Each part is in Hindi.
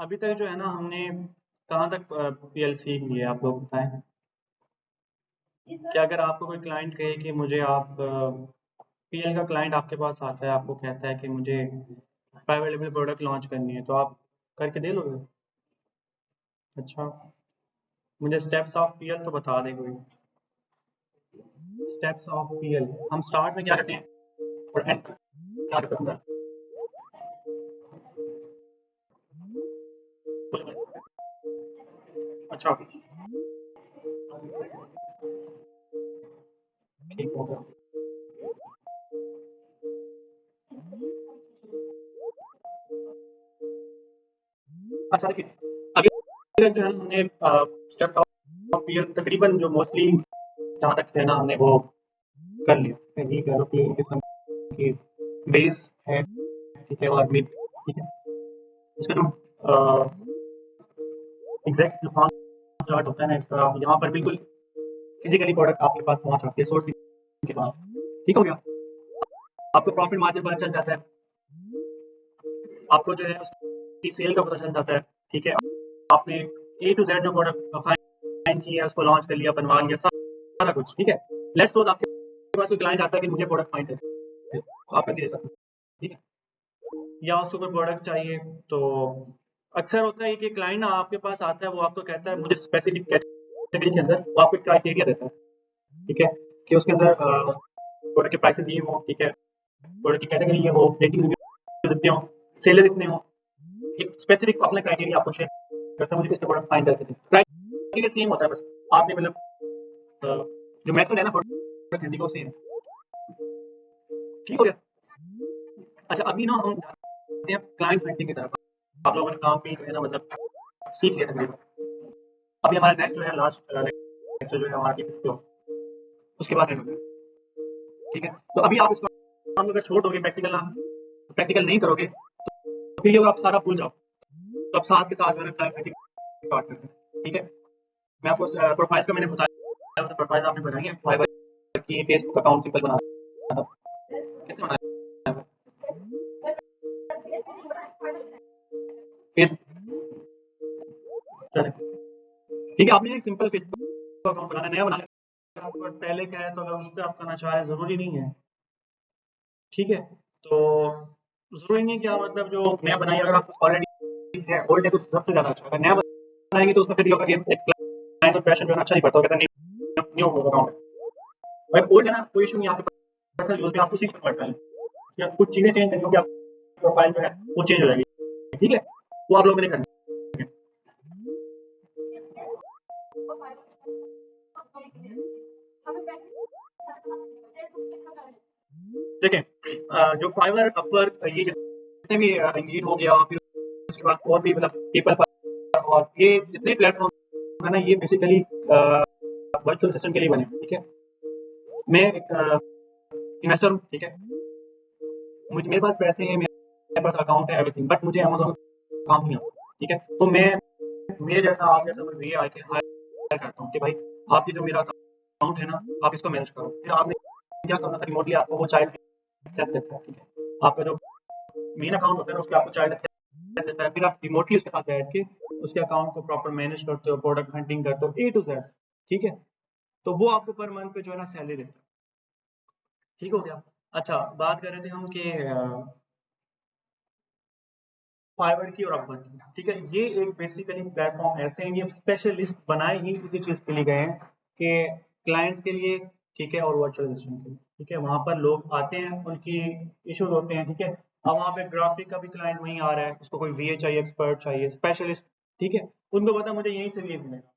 अभी तक जो है ना हमने कहाँ तक पीएल सीख लिया आप लोग बताएं। क्या अगर आपको कोई क्लाइंट कहे कि मुझे आप पीएल का क्लाइंट आपके पास आता है, आपको कहता है कि मुझे प्राइवेट लेवल प्रोडक्ट लॉन्च करनी है, तो आप करके दे लोगे? अच्छा, मुझे स्टेप्स ऑफ पीएल तो बता दे कोई। स्टेप्स ऑफ पीएल हम स्टार्ट में क्या करते हैं और एंड क्या करते हैं? अच्छा, ठीक हो गया। अच्छा देखिए, अभी तक जो है हमने स्टेप्स ऑफ पीएल तकरीबन जो मोस्टली जहाँ तक है ना हमने वो कर लिया। ये कह लो कि किस्म की बेस है, ठीक है, और मिड, ठीक है। इसका जो एग्जैक्ट जो फॉर्म स्टार्ट होता है ना इसका, यहाँ पर बिल्कुल फिजिकली प्रोडक्ट आपके पास पहुंच आती है सोर्स के पास। ठीक हो गया? आपको प्रॉफिट मार्जिन पता चल जाता है, आपको जो है उसकी सेल का पता चल जाता है, ठीक है। आपने ए टू जेड जो प्रोडक्ट फाइंड किया है उसको लॉन्च कर लिया, बनवा लिया, सारा कुछ, ठीक है। लेट्स सपोज आपके पास कोई क्लाइंट आता है कि मुझे प्रोडक्ट फाइंड है, तो आप कर दे सकते, ठीक है। या उसको कोई प्रोडक्ट चाहिए, तो अक्सर होता है कि क्लाइंट ना आपके पास आता है, वो आपको कहता है मुझे स्पेसिफिक कैटेगरी के अंदर, वो आपको क्राइटेरिया देता है, ठीक है, कि उसके अंदर प्रोडक्ट के प्राइसेस ये हो, ठीक है, प्रोडक्ट की कैटेगरी ये हो, रेटिंग रिव्यू जितने हो, सेल जितने हो, एक स्पेसिफिक अपना क्राइटेरिया आपको शेयर करता है, मुझे किस प्रोडक्ट फाइंड करके दें। क्राइटेरिया सेम होता है, बस आपने मतलब जो मेथड है ना प्रोडक्ट हैंडिंग का सेम है। ठीक हो गया? अच्छा, अभी ना हम जाते हैं क्लाइंट हंटिंग की तरफ। आप लोगों ने काम भी जो है ना मतलब सीख लिया तकरीबन। अभी हमारा नेक्स्ट जो है लास्ट लेक्चर जो है हमारा किस पे हो, उसके बाद में, ठीक है। तो अभी आप इसको काम अगर छोड़ दोगे, प्रैक्टिकल नहीं करोगे, तो फिर ये आप सारा भूल जाओ। तो अब साथ के साथ जो है क्लाइंट हंटिंग स्टार्ट करते हैं, ठीक है। मैं आपको प्रोफाइल्स का मैंने बताया, प्रोफाइल आपने बनाई है, फाइवर की फेसबुक अकाउंट सिंपल बनाना था, किसने बनाया? ठीक है, आपने एक सिंपल फेसबुक अकाउंट बनाना, नया बनाना, आपको पहले क्या है, तो अगर उस पर आप करना चाह रहे हैं जरूरी नहीं है, ठीक है। तो जरूरी नहीं क्या मतलब जो नया बनाइए, अगर आपको ऑलरेडी है ओल्ड है तो सबसे ज्यादा अच्छा, अगर नया बनाएंगे तो उसमें फिर ये होगा कि क्लाइंट प्रेशर जो है अच्छा नहीं पड़ता, कहता नहीं न्यू अकाउंट है। भाई ओल्ड है ना, कोई इशू नहीं, आपके पर्सनल यूज में आपको सीखना पड़ता है या कुछ चीजें चेंज करनी होगी, आपकी प्रोफाइल जो है वो चेंज हो जाएगी, ठीक है। वो आप लोगों ने करना है। देखें जो फाइवर अपवर ये जितने भी इंडीड हो गया, फिर उसके बाद और भी मतलब पीपल पर, और ये जितने प्लेटफॉर्म है ना, ये बेसिकली वर्चुअल असिस्टेंट के लिए बने, ठीक है। मैं एक इन्वेस्टर हूँ, ठीक है, मुझे मेरे पास पैसे हैं, मेरे पास अकाउंट है, एवरीथिंग, बट मुझे अमेजोन का काम नहीं आता, ठीक है। तो मैं मेरे जैसा आप जैसा कोई भैया आके हायर करता हूँ कि भाई आप ये जो मेरा अकाउंट है ना, आप इसको मैनेज करो। फिर आपने क्या करना था, रिमोटली आपको वो चाइल्ड एक्सेस देता है, ठीक है। आपका जो मेन अकाउंट होता है ना, उसके आपको चाइल्ड एक्सेस देता है, फिर आप रिमोटली उसके साथ बैठ के उसके अकाउंट को प्रॉपर मैनेज करते हो, प्रोडक्ट हंटिंग करते हो, ए टू जेड, ठीक है। तो वो आपको पर मंथ पे जो है ना सैलरी देता है। ठीक हो गया? अच्छा, बात कर रहे थे हम कि फाइवर की और अपवर्क की, ठीक है। ये एक बेसिकली प्लेटफॉर्म ऐसे हैं, ये स्पेशलिस्ट बनाए ही इसी चीज के लिए गए हैं कि क्लाइंट्स के लिए, ठीक है, और वर्चुअल असिस्टेंट के लिए, ठीक है। वहां पर लोग आते हैं, उनकी इश्यूज होते हैं, ठीक है। अब वहाँ पे ग्राफिक का भी क्लाइंट वहीं आ रहा है, उसको कोई वीए चाहिए, एक्सपर्ट चाहिए, स्पेशलिस्ट, ठीक है। उनको पता मुझे यहीं से भी मिलेगा।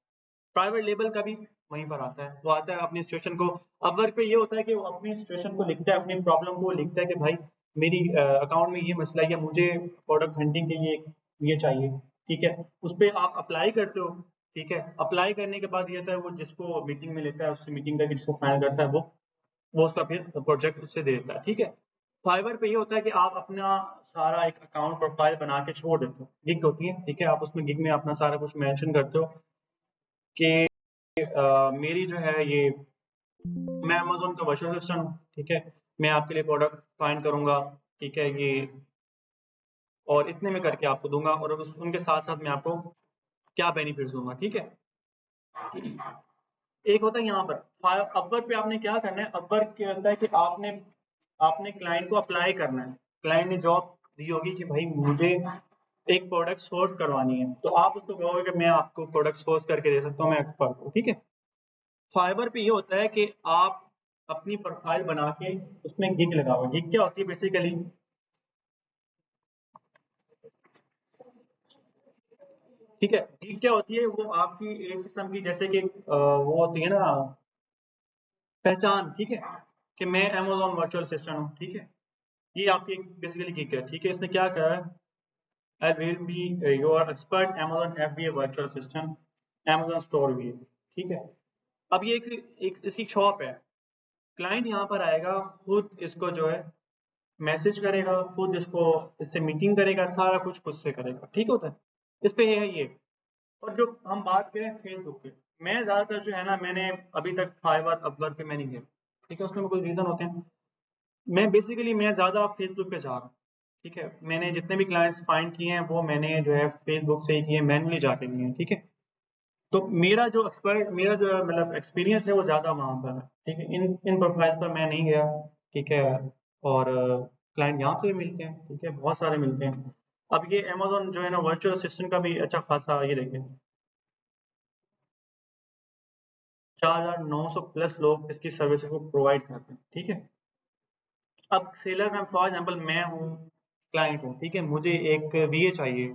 प्राइवेट लेबल का भी वहीं पर आता है, वो आता है अपनी सिचुएशन को, अपवर्क पे ये होता है कि वो अपनी सिचुएशन को लिखता है, अपनी प्रॉब्लम को लिखता है कि भाई मेरी अकाउंट में ये मसला है, या मुझे प्रोडक्ट हंटिंग के लिए ये चाहिए, ठीक है। उस पर आप अप्लाई करते हो, ठीक है। अप्लाई करने के बाद ये होता है, वो जिसको मीटिंग में लेता है उससे मीटिंग करके जिसको फाइनल करता है, वो उसका फिर प्रोजेक्ट उससे दे देता है, ठीक है। फाइवर पे ये होता है कि आप अपना सारा एक अकाउंट प्रोफाइल बना के छोड़ देते हो, गिग होती है, ठीक है। आप उसमें गिग में अपना सारा कुछ मेंशन करते हो कि मेरी जो है ये, मैं अमेज़न का वर्चुअल असिस्टेंट हूँ, ठीक है। मैं आपके लिए प्रोडक्ट फाइंड करूँगा, ठीक है। ये और इतने में करके आपको दूंगा, और उनके साथ साथ मैं आपको क्या बेनिफिट्स दूंगा, ठीक है। एक होता है यहाँ पर अपवर्क पे आपने क्या करना है, अपवर्क क्या होता है कि आपने आपने क्लाइंट को अप्लाई करना है। क्लाइंट ने जॉब दी होगी कि भाई मुझे एक प्रोडक्ट सोर्स करवानी है, तो आप उसको कहोगे कि मैं आपको प्रोडक्ट सोर्स करके दे सकता हूँ, मैं एक्सपर्ट हूँ, ठीक है। फाइवर पे ये होता है कि आप अपनी प्रोफाइल बना के उसमें गिग लगाओ। गिग क्या होती है बेसिकली, ठीक है। गिग क्या होती है, वो आपकी एक किस्म की जैसे कि वो होती है ना पहचान, ठीक है, कि मैं अमेज़न वर्चुअल असिस्टेंट हूँ, ठीक है। ये आपकी एक बेसिकली गिग है, ठीक है। इसने क्या कहा है, I will be your expert Amazon FBA virtual assistant, Amazon store भी है, ठीक है। अब ये एक इसकी शॉप है। क्लाइंट यहाँ पर आएगा, खुद इसको जो है मैसेज करेगा, खुद इसको इससे मीटिंग करेगा, सारा कुछ खुद से करेगा, ठीक होता है। इस पे ये है ये। और जो हम बात करें फेसबुक पे, मैं ज़्यादातर जो है ना, मैंने अभी तक फाइवर अपवर्क पे मैं नहीं गया, ठीक है। उसमें कुछ रीज़न होते हैं। मैं ज़्यादा फेसबुक पे जा रहा हूँ, ठीक है। मैंने जितने भी क्लाइंट्स फाइंड किए हैं वो मैंने जो है फेसबुक से ही किए, मैनुअली जाके किए हैं, ठीक है। तो मेरा जो मतलब एक्सपीरियंस है वो ज़्यादा वहाँ पर है, ठीक है। इन इन प्रोफाइल पर मैं नहीं गया, ठीक है। और क्लाइंट यहाँ पे भी मिलते हैं, ठीक है, बहुत सारे मिलते हैं। अब ये अमेज़न जो है ना वर्चुअल असिस्टेंट का भी अच्छा खासा ये देखें, 4,900 प्लस लोग इसकी सर्विसेज को प्रोवाइड करते हैं, ठीक है। अब सेलर में फॉर एग्जांपल मैं हूँ, क्लाइंट हूँ, ठीक है, मुझे एक वीए चाहिए,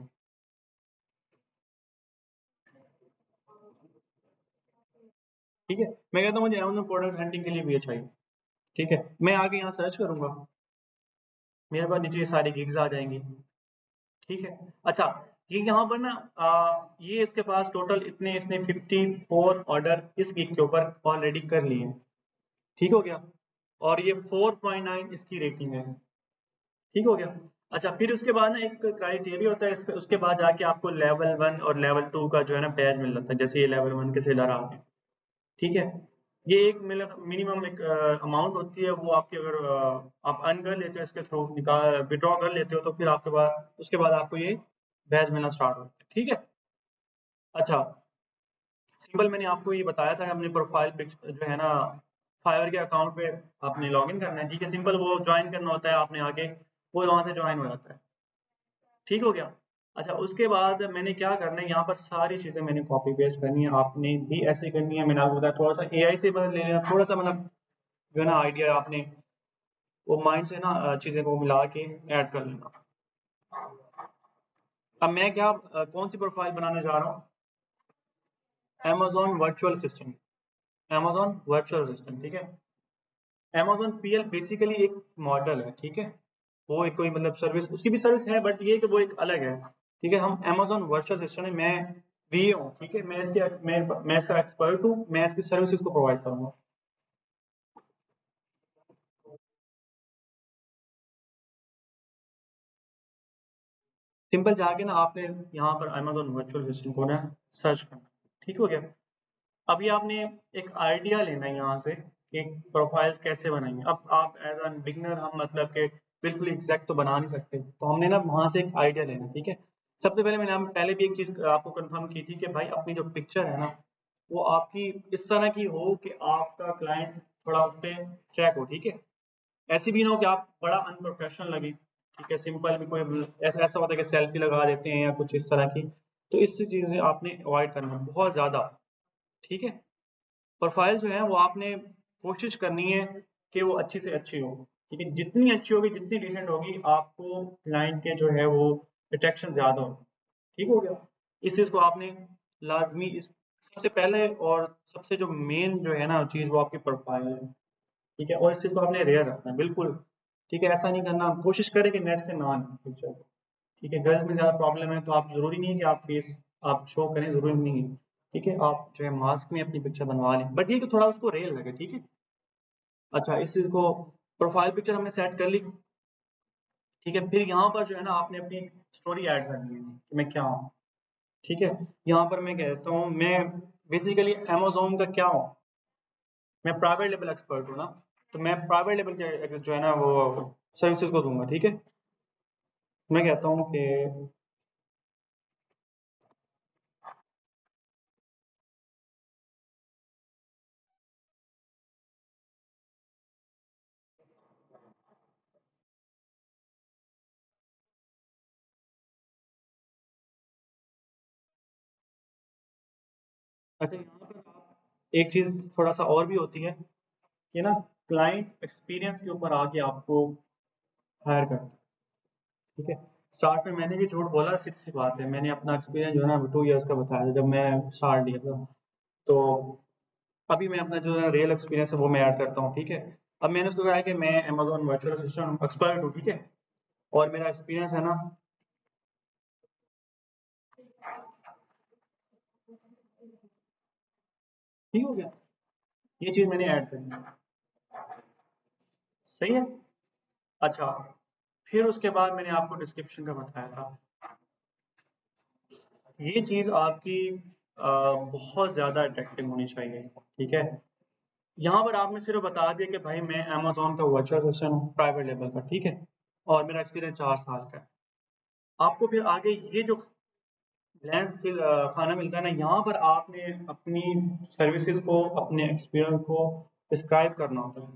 ठीक है। मैं कहता हूँ मुझे अमेज़न प्रोडक्ट हंटिंग के लिए वीए चाहिए, ठीक है। मैं आगे यहाँ सर्च करूँगा, मेरे पास नीचे ये सारी गिग्स आ जाएंगी, ठीक है। अच्छा, ये यहाँ पर ना ये इसके पास टोटल इतने इसने 54 ऑर्डर इस गिग के ऊपर ऑलरेडी कर लिए हैं, ठीक हो गया। और ये 4.9 इसकी रेटिंग है, ठीक हो गया। अच्छा, फिर उसके बाद ना एक क्राइटेरिया होता है उसके बाद जाके आपको लेवल 1 और लेवल 2 का जो है ना बैज मिल जाता है। जैसे ये लेवल 1 के सेलर आ गए, ठीक है। ये एक मिनिमम एक अमाउंट होती है, वो आपकी अगर आप अर्न कर लेते हो इसके थ्रू, निकाल विड्रॉ कर लेते हो, तो फिर आपके बाद उसके बाद आपको ये बैच मिलना स्टार्ट होता है, ठीक है। अच्छा, सिंपल मैंने आपको ये बताया था, अपनी प्रोफाइल पिक जो है ना फाइवर के अकाउंट पे आपने लॉगिन करना है, ठीक है। सिंपल वो ज्वाइन करना होता है आपने आगे, वो वहाँ से ज्वाइन हो जाता है, ठीक हो गया। अच्छा, उसके बाद मैंने क्या करना है, यहाँ पर सारी चीज़ें मैंने कॉपी पेस्ट करनी है, आपने भी ऐसे करनी है। मैंने आपको बताया थोड़ा सा एआई से मतलब ले लेना, थोड़ा सा मतलब जो है ना आइडिया आपने वो माइंड से ना चीज़ें को मिला के ऐड कर लेना। अब मैं क्या कौन सी प्रोफाइल बनाने जा रहा हूँ, Amazon virtual assistant, Amazon virtual assistant, ठीक है। अमेज़न पीएल बेसिकली एक मॉडल है, ठीक है। वो एक कोई मतलब सर्विस, उसकी भी सर्विस है, बट ये कि वो एक अलग है, ठीक है। हम अमेज़न वर्चुअल असिस्टेंट है, मैं वीए हूँ, ठीक है। मैं इसका एक्सपर्ट हूँ, मैं इसकी सर्विसेज को प्रोवाइड करूँगा। सिंपल जाके ना आपने यहाँ पर अमेज़न वर्चुअल असिस्टेंट को ना सर्च करना, ठीक हो गया। अभी आपने एक आइडिया लेना है यहाँ से कि प्रोफाइल्स कैसे बनाएंगे। अब आप एज एन बिगनर, हम मतलब के बिल्कुल एग्जैक्ट तो बना नहीं सकते, तो हमने ना वहाँ से एक आइडिया लेना, ठीक है। सबसे पहले मैंने हम पहले भी एक चीज़ आपको कंफर्म की थी कि भाई अपनी जो पिक्चर है ना वो आपकी इस तरह की हो कि आपका क्लाइंट थोड़ा उस पर ट्रैक हो, ठीक है। ऐसी भी ना हो कि आप बड़ा अनप्रोफेशनल लगे, ठीक है। सिंपल भी कोई ऐसा ऐसा होता है कि सेल्फी लगा देते हैं या कुछ इस तरह की, तो इस चीज़ें आपने अवॉइड करना है बहुत ज़्यादा, ठीक है। प्रोफाइल जो है वो आपने कोशिश करनी है कि वो अच्छी से अच्छी हो, ठीक है। जितनी अच्छी होगी, जितनी डिसेंट होगी, आपको क्लाइंट के जो है वो अट्रैक्शन ज़्यादा होगी, ठीक हो गया। इस चीज़ को आपने लाजमी इस सबसे पहले और सबसे जो मेन जो है ना चीज़, वो आपकी प्रोफाइल है, ठीक है। और इस चीज़ को आपने रेयर रखना है बिल्कुल, ठीक है। ऐसा नहीं करना, कोशिश करें कि नेट से ना आए पिक्चर, ठीक है। गर्ल्स में ज़्यादा प्रॉब्लम है, तो आप ज़रूरी नहीं है कि आप फेस आप शो करें, ज़रूरी नहीं है, ठीक है। आप जो है मास्क में अपनी पिक्चर बनवा लें, बट ये कि थोड़ा उसको रियल लगे, ठीक है। अच्छा, इस चीज़ को प्रोफाइल पिक्चर हमने सेट कर ली, ठीक है। फिर यहाँ पर जो है ना आपने अपनी स्टोरी ऐड करनी है कि मैं क्या हूँ, ठीक है। यहाँ पर मैं कहता हूँ मैं बेसिकली अमेज़न का क्या हूँ, मैं प्राइवेट लेवल एक्सपर्ट हूँ ना, तो मैं प्राइवेट लेवल के जो है ना वो सर्विसेज को दूंगा, ठीक है। मैं कहता हूँ कि अच्छा, यहाँ पर आप एक चीज़ थोड़ा सा और भी होती है कि ना क्लाइंट एक्सपीरियंस के ऊपर आके आपको हायर करता है। ठीक है, स्टार्ट में मैंने भी झूठ बोला, सीधी सी बात है। मैंने अपना एक्सपीरियंस जो है ना 2 इयर्स का बताया था जब मैं स्टार्ट लिया था। तो अभी मैं अपना जो है रियल एक्सपीरियंस है वो मैं ऐड करता हूँ। ठीक है, अब मैंने उसको कहा है कि मैं अमेजोन वर्चुअल असिस्टेंट एक्सपर्ट हूँ। ठीक है, और मेरा एक्सपीरियंस है ना, ठीक हो गया, ये चीज़ मैंने ऐड करी है। सही है। अच्छा, फिर उसके बाद मैंने आपको डिस्क्रिप्शन का बताया था। ये चीज़ आपकी बहुत ज़्यादा अट्रैक्टिव होनी चाहिए। ठीक है, यहाँ पर आपने सिर्फ बता दिया कि भाई मैं अमेजोन का वर्चुअल असिस्टेंट हूँ प्राइवेट लेवल का। ठीक है, और मेरा एक्सपीरियंस 4 साल का है। आपको फिर आगे ये जो लैंड फिल खाना मिलता है ना, यहाँ पर आपने अपनी सर्विसेज को, अपने एक्सपीरियंस को डिस्क्राइब करना होता है।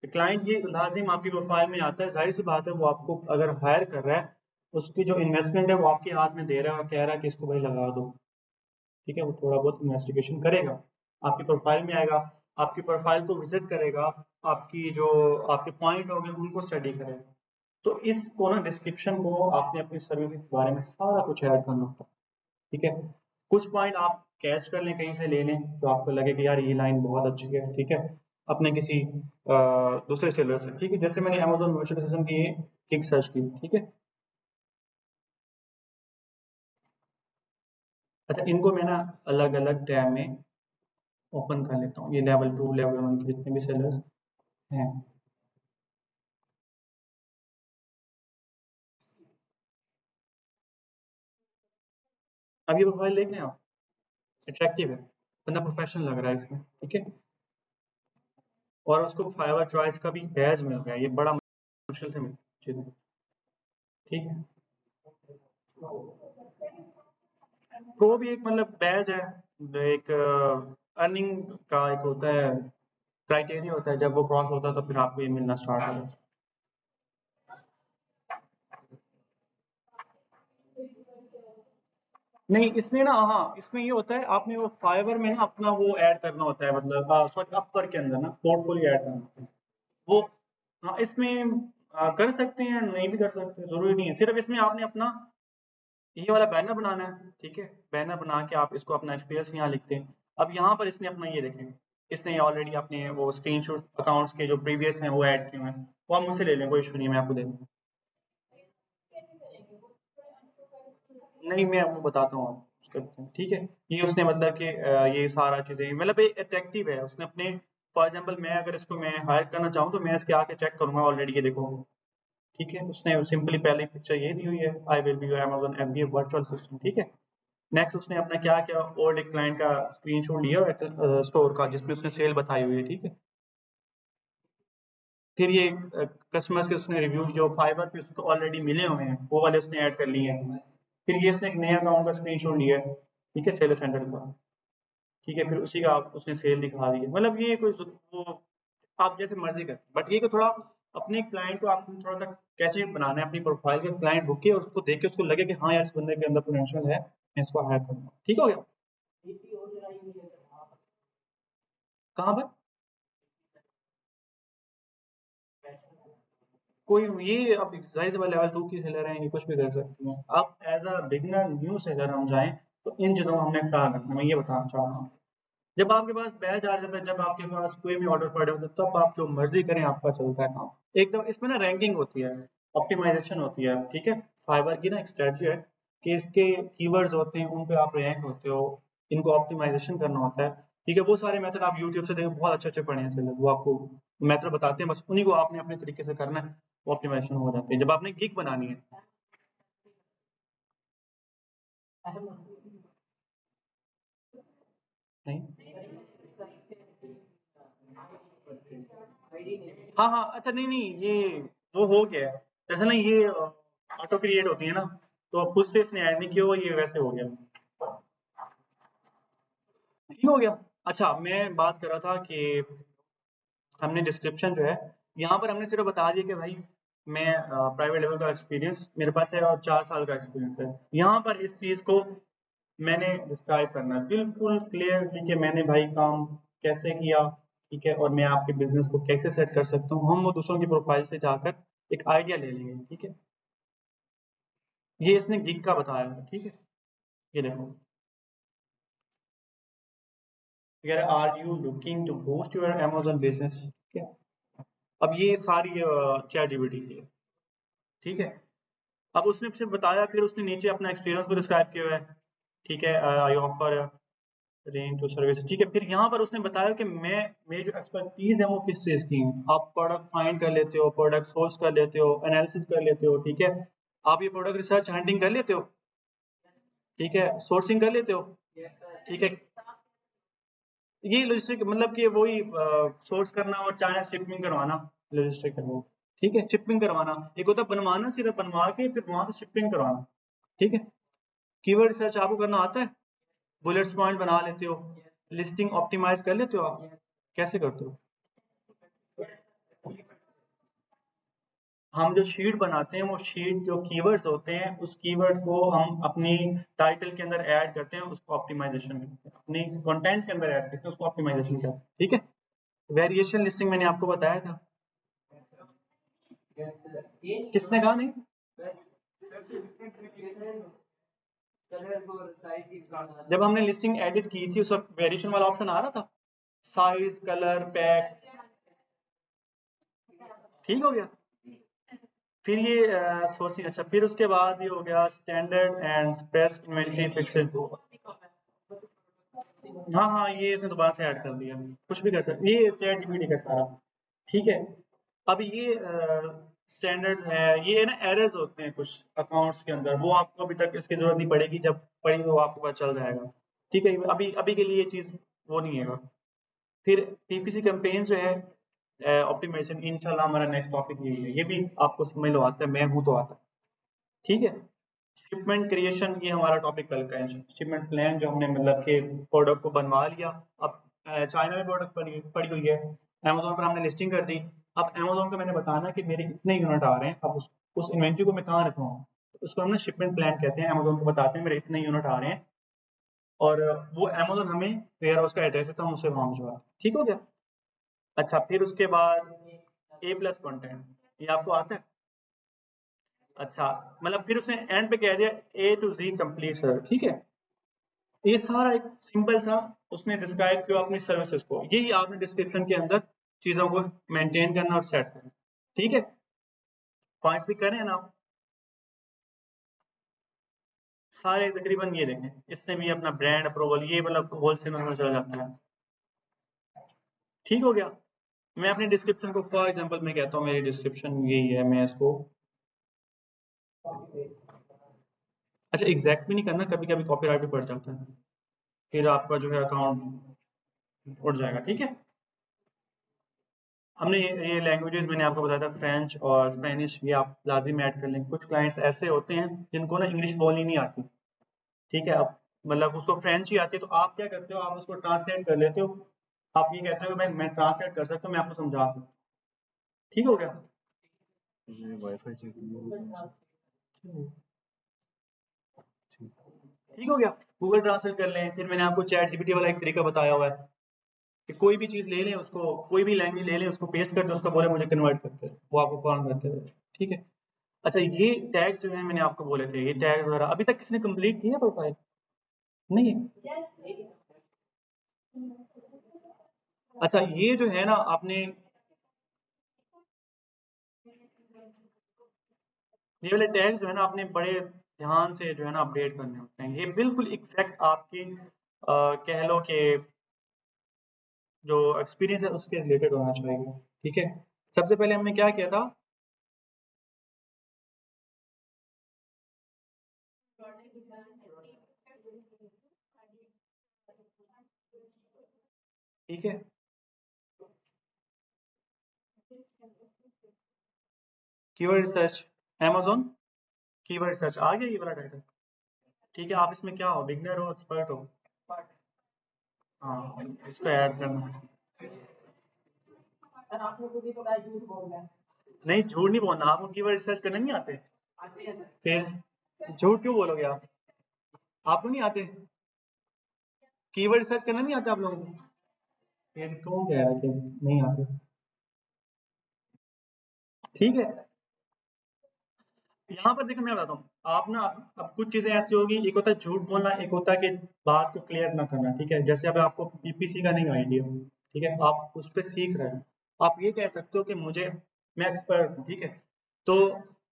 क्लाइंट ये लाजिम आपकी प्रोफाइल में आता है, जाहिर सी बात है वो आपको अगर हायर कर रहा है, उसकी जो इन्वेस्टमेंट है वो आपके हाथ में दे रहा है और कह रहा है कि इसको भाई लगा दो। ठीक है, वो थोड़ा बहुत इन्वेस्टिगेशन करेगा, आपकी प्रोफाइल में आएगा, आपकी प्रोफाइल को विजिट करेगा, आपकी जो आपके पॉइंट होंगे उनको स्टडी करेगा। तो इसको ना डिस्क्रिप्शन को आपने अपनी सर्विस के बारे में सारा कुछ ऐड करना होता है। ठीक है, कुछ पॉइंट आप कैच कर लें, कहीं से ले लें तो आपको लगे कि यार ये लाइन बहुत अच्छी है। ठीक है, अपने किसी दूसरे सेलर से। ठीक है, जैसे मैंने अमेजोन वर्चुअल असिस्टेंट की किक सर्च की। ठीक है, अच्छा इनको मैं ना अलग अलग टैब में ओपन कर लेता हूँ, ये लेवल 2 लेवल 1 के जितने भी सेलर्स हैं। अब ये प्रोफाइल देख रहे हैं आप, अट्रैक्टिव है, बंदा प्रोफेशनल लग रहा है इसमें। ठीक है, और उसको फाइवर चॉइस का भी बैज मिल गया, ये बड़ा मुश्किल से मिला चीज़ें। ठीक है, प्रो भी एक मतलब बैज है, एक अर्निंग का एक होता है, क्राइटेरिया होता है, जब वो क्रॉस होता है तो फिर आपको ये मिलना स्टार्ट हो जाता है। नहीं इसमें ना, हाँ इसमें ये होता है, आपने वो फाइवर में ना अपना वो ऐड करना होता है, मतलब सॉरी अपवर्क के अंदर ना पोर्टफोलियो ऐड करना होता है वो। हाँ इसमें कर सकते हैं, नहीं भी कर सकते, जरूरी नहीं है। सिर्फ इसमें आपने अपना ये वाला बैनर बनाना है। ठीक है, बैनर बना के आप इसको अपना एक्सपीरियंस यहाँ लिखते हैं। अब यहाँ पर इसने अपना ये देखें, इसने ऑलरेडी अपने वो स्क्रीनशॉट अकाउंट्स के जो प्रीवियस हैं वो ऐड किए हुए हैं, वो आप मुझसे ले लें, कोई इशू नहीं है, मैं आपको दे दूँगा। नहीं मैं आपको बताता हूँ आप उसका। ठीक है, ये उसने मतलब कि ये सारा चीज़ें मतलब ये अट्रैक्टिव है। उसने अपने फॉर एग्जांपल मैं अगर इसको मैं हायर करना चाहूँ तो मैं इसके आके चेक करूँगा ऑलरेडी, ये देखो। ठीक है, उसने सिंपली पहली पिक्चर ये दी हुई है, I will be your Amazon MBA virtual system. ठीक है, नेक्स्ट उसने अपना क्या किया, और एक क्लाइंट का स्क्रीनशॉट लिया स्टोर का जिसमें उसने सेल बताई हुई है। ठीक है, फिर ये कस्टमर्स के उसने रिव्यू जो फाइवर पे उसको ऑलरेडी मिले हुए हैं वो वाले उसने ऐड कर लिए हैं। फिर ये उसने एक नया अकाउंट का स्क्रीनशॉट लिया है। ठीक है, सेल सेंटर का। ठीक है, फिर उसी का आप उसने सेल दिखा दी है। मतलब ये कोई वो आप जैसे मर्जी कर, बट ये कि थोड़ा अपने क्लाइंट को आपको थोड़ा सा कैचे बनाना है अपनी प्रोफाइल के, क्लाइंट रुके उसको देख के उसको लगे कि हाँ यार इस बंदे के अंदर पोटेंशियल है, मैं इसको हायर करूंगा। ठीक हो गया। कहाँ पर कोई ये अब जाहिर सी बात लेवल 2 की सेलर है, ये कुछ भी कर सकती हैं। अब as a beginner new seller हम जाएं तो इन चीज़ों को हमने ख्याल रखना है, मैं ये बताना चाह रहा हूँ। जब आपके पास बैच आ जाता है, जब आपके पास कोई भी ऑर्डर पड़े होते हैं, तब आप जो मर्जी करें आपका चलता है काम एकदम। इसमें ना रैंकिंग होती है, ऑप्टिमाइजेशन होती है। ठीक है, फाइवर की ना एक स्ट्रेटजी है कि इसके कीवर्ड्स होते हैं, उन पे आप रैंक होते हो, इनको ऑप्टिमाइजेशन करना होता है। ठीक है, वो सारे मेथड आप यूट्यूब से देखें, बहुत अच्छे अच्छे पढ़े हैं सेलर, वो आपको मेथड बताते हैं, बस उन्हीं को आपने अपने तरीके से करना है, ऑप्टिमाइजेशन हो जाती है। जब आपने गिग बनानी है, नहीं हाँ हाँ, अच्छा नहीं नहीं, ये वो हो गया है। जैसे ना ये ऑटो क्रिएट होती है ना, तो खुद से इसने ऐड नहीं किया हुआ, ये वैसे हो गया। ठीक हो गया। अच्छा, मैं बात कर रहा था कि हमने डिस्क्रिप्शन जो है, यहाँ पर हमने सिर्फ बता दिया कि भाई मैं प्राइवेट लेवल का एक्सपीरियंस मेरे पास है और 4 साल का एक्सपीरियंस है। यहाँ पर इस चीज़ को मैंने डिस्क्राइब करना है बिल्कुल क्लियरली कि मैंने भाई काम कैसे किया, ठीक है, और मैं आपके बिजनेस को कैसे सेट कर सकता हूँ। हम वो दूसरों की प्रोफाइल से जाकर एक आइडिया ले लेंगे, ठीक है। ये इसने गिग का बताया है, ठीक है। ये देखो, अगर are you looking to boost your Amazon business, ठीक है। अब ये सारी चैट जीपीटी की है, ठीक है। अब उसने सिर्फ बताया, फिर उसने नीचे अपना एक्सपीरियंस को डिस्क्राइब किया हुआ है, ठीक है। I offer range to service, ठीक है। फिर यहाँ पर उसने बताया कि मैं मेरी जो एक्सपर्टीज है वो किस चीज़ की है। आप प्रोडक्ट फाइंड कर लेते हो, प्रोडक्ट सोर्स कर लेते हो, एनालिसिस कर लेते हो, ठीक है। आप ये प्रोडक्ट रिसर्च हंटिंग कर लेते हो, ठीक है, सोर्सिंग कर लेते हो, ठीक है। ये लॉजिस्टिक मतलब कि वही सोर्स करना और चाइना शिपिंग करवाना, लॉजिस्टिक है वो, ठीक है। शिपिंग करवाना एक होता है बनवाना, सिर्फ बनवा के फिर वहां से शिपिंग करवाना, ठीक है। कीवर्ड रिसर्च आपको करना आता है, बुलेट्स पॉइंट बना लेते हो, लिस्टिंग ऑप्टिमाइज कर लेते हो आप, कैसे करते हो। हम जो शीट बनाते हैं वो शीट जो कीवर्ड्स होते हैं उस कीवर्ड को हम अपनी टाइटल के अंदर ऐड करते हैं, उसको ऑप्टिमाइजेशन करते हैं, अपनी कंटेंट के अंदर ऐड करते हैं, उसको ऑप्टिमाइजेशन करते हैं, ठीक है। वेरिएशन लिस्टिंग मैंने आपको बताया था, किसने कहा नहीं। जब हमने लिस्टिंग एडिट की थी उस वक्त वेरिएशन वाला ऑप्शन आ रहा था, साइज कलर पैक, ठीक हो गया। फिर ये सोर्सिंग, अच्छा फिर उसके बाद ये हो गया standard and space inventory fixed. हाँ हाँ, ये इसने दोबारा से ऐड कर दिया, कुछ भी कर सकते, ये चैट जीपीटी का सारा, ठीक है। अब ये स्टैंडर्ड है, ये ना एरर्स होते हैं कुछ अकाउंट्स के अंदर, वो आपको अभी तक इसकी जरूरत नहीं पड़ेगी, जब पड़ेगी वो आपको पता चल जाएगा, ठीक है। अभी अभी के लिए ये चीज़ वो नहीं है। फिर टीपीसी कैंपेन जो है ऑप्टिमाइजेशन, इंशाल्लाह हमारा नेक्स्ट टॉपिक यही है, ये भी आपको समझ लो आता है, मैं हूँ तो आता है, ठीक है। शिपमेंट क्रिएशन, ये हमारा टॉपिक कल का है। शिपमेंट प्लान जो हमने मतलब कि प्रोडक्ट को बनवा लिया, अब चाइना में प्रोडक्ट पड़ी पड़ी हुई है, अमेजोन पर हमने लिस्टिंग कर दी। अब अमेजोन को मैंने बताना कि मेरे इतने यूनिट आ रहे हैं, अब उस इन्वेंट्री को मैं कहाँ रखवाऊँ, तो उसको हम ना शिपमेंट प्लान कहते हैं। अमेजोन को बताते हैं मेरे इतने यूनिट आ रहे हैं, और वो अमेजोन हमें वेयर हाउस का एड्रेस है तो हम उसे वहाँ भिजवा, ठीक हो गया। अच्छा, फिर उसके बाद ए प्लस कंटेंट, ये आपको आता है। अच्छा, मतलब फिर उसने एंड पे कह दिया ए टू जी कंप्लीट सर, ठीक है। ये सारा एक सिंपल सा उसने डिस्क्राइब किया अपनी सर्विसेज को, यही आपने डिस्क्रिप्शन के अंदर चीजों को मेंटेन करना और सेट करना, ठीक है। पॉइंट भी करें ना आप सारे तकरीबन, ये देखें इसने भी अपना ब्रांड अप्रूवल, ये मतलब होलसेलर में चला जाता है, ठीक हो गया। मैं अपने डिस्क्रिप्शन को फॉर एग्जांपल मैं कहता हूँ मेरी डिस्क्रिप्शन यही है, मैं इसको अच्छा एग्जैक्ट भी नहीं करना, कभी कभी कॉपीराइट भी पड़ जाता है, फिर आपका जो है अकाउंट उड़ जाएगा, ठीक है। हमने ये लैंग्वेजेस मैंने आपको बताया था, फ्रेंच और स्पेनिश, ये आप लाजिम ऐड कर लें। कुछ क्लाइंट्स ऐसे होते हैं जिनको ना इंग्लिश बोलनी नहीं आती, ठीक है। अब मतलब उसको फ्रेंच ही आती है, तो आप क्या करते हो, आप उसको ट्रांसलेट कर लेते हो। आप ये कहते हो कि मैं ट्रांसलेट कर सकता हूँ, मैं आपको समझा सकता हूँ, ठीक हो गया। ठीक हो गया, गूगल ट्रांसलेट कर लें। फिर मैंने आपको चैट जीपीटी वाला एक तरीका बताया हुआ है कि कोई भी चीज़ ले लें, उसको कोई भी लैंग्वेज ले लें, उसको पेस्ट कर दें, उसको बोले मुझे कन्वर्ट करके दे, वो आपको कॉल करके दे, ठीक है। अच्छा, ये टैग जो है मैंने आपको बोले थे, ये टैग वगैरह अभी तक किसने कंप्लीट किया प्रोफाइल, नहीं है। अच्छा, ये जो है ना आपने ये वाले टैग जो है ना आपने बड़े ध्यान से जो है ना अपडेट करने होते हैं, ये बिल्कुल एग्जैक्ट आपकी कह लो कि जो एक्सपीरियंस है उसके रिलेटेड होना चाहिए, ठीक है। सबसे पहले हमने क्या किया था, ठीक है। Keyword research, amazon keyword search आ गया ये वाला टाइटल। ठीक है, आप इसमें क्या हो, बिगनर हो, एक्सपर्ट हो? हाँ, इसको ऐड करना है। सर आपने खुद ही तो कहा झूठ बोल रहा है। नहीं, झूठ नहीं बोलना, आपको कीवर्ड सर्च करने नहीं आते? फिर झूठ क्यों बोलोगे आप? आपको नहीं आते कीवर्ड सर्च करना, नहीं आता आप लोगों को? फिर कौन कह रहा है कि नहीं आते? ठीक है, यहाँ पर देखो मैं बताता हूँ, आप ना अब कुछ चीजें ऐसी होगी, एक होता है झूठ बोलना, एक होता है कि बात को क्लियर ना करना। ठीक है, जैसे अब आपको पीपीसी का नहीं आइडिया, ठीक है, आप उस पर सीख रहे हैं, आप ये कह सकते हो कि मुझे, मैं एक्सपर्ट हूँ, ठीक है। तो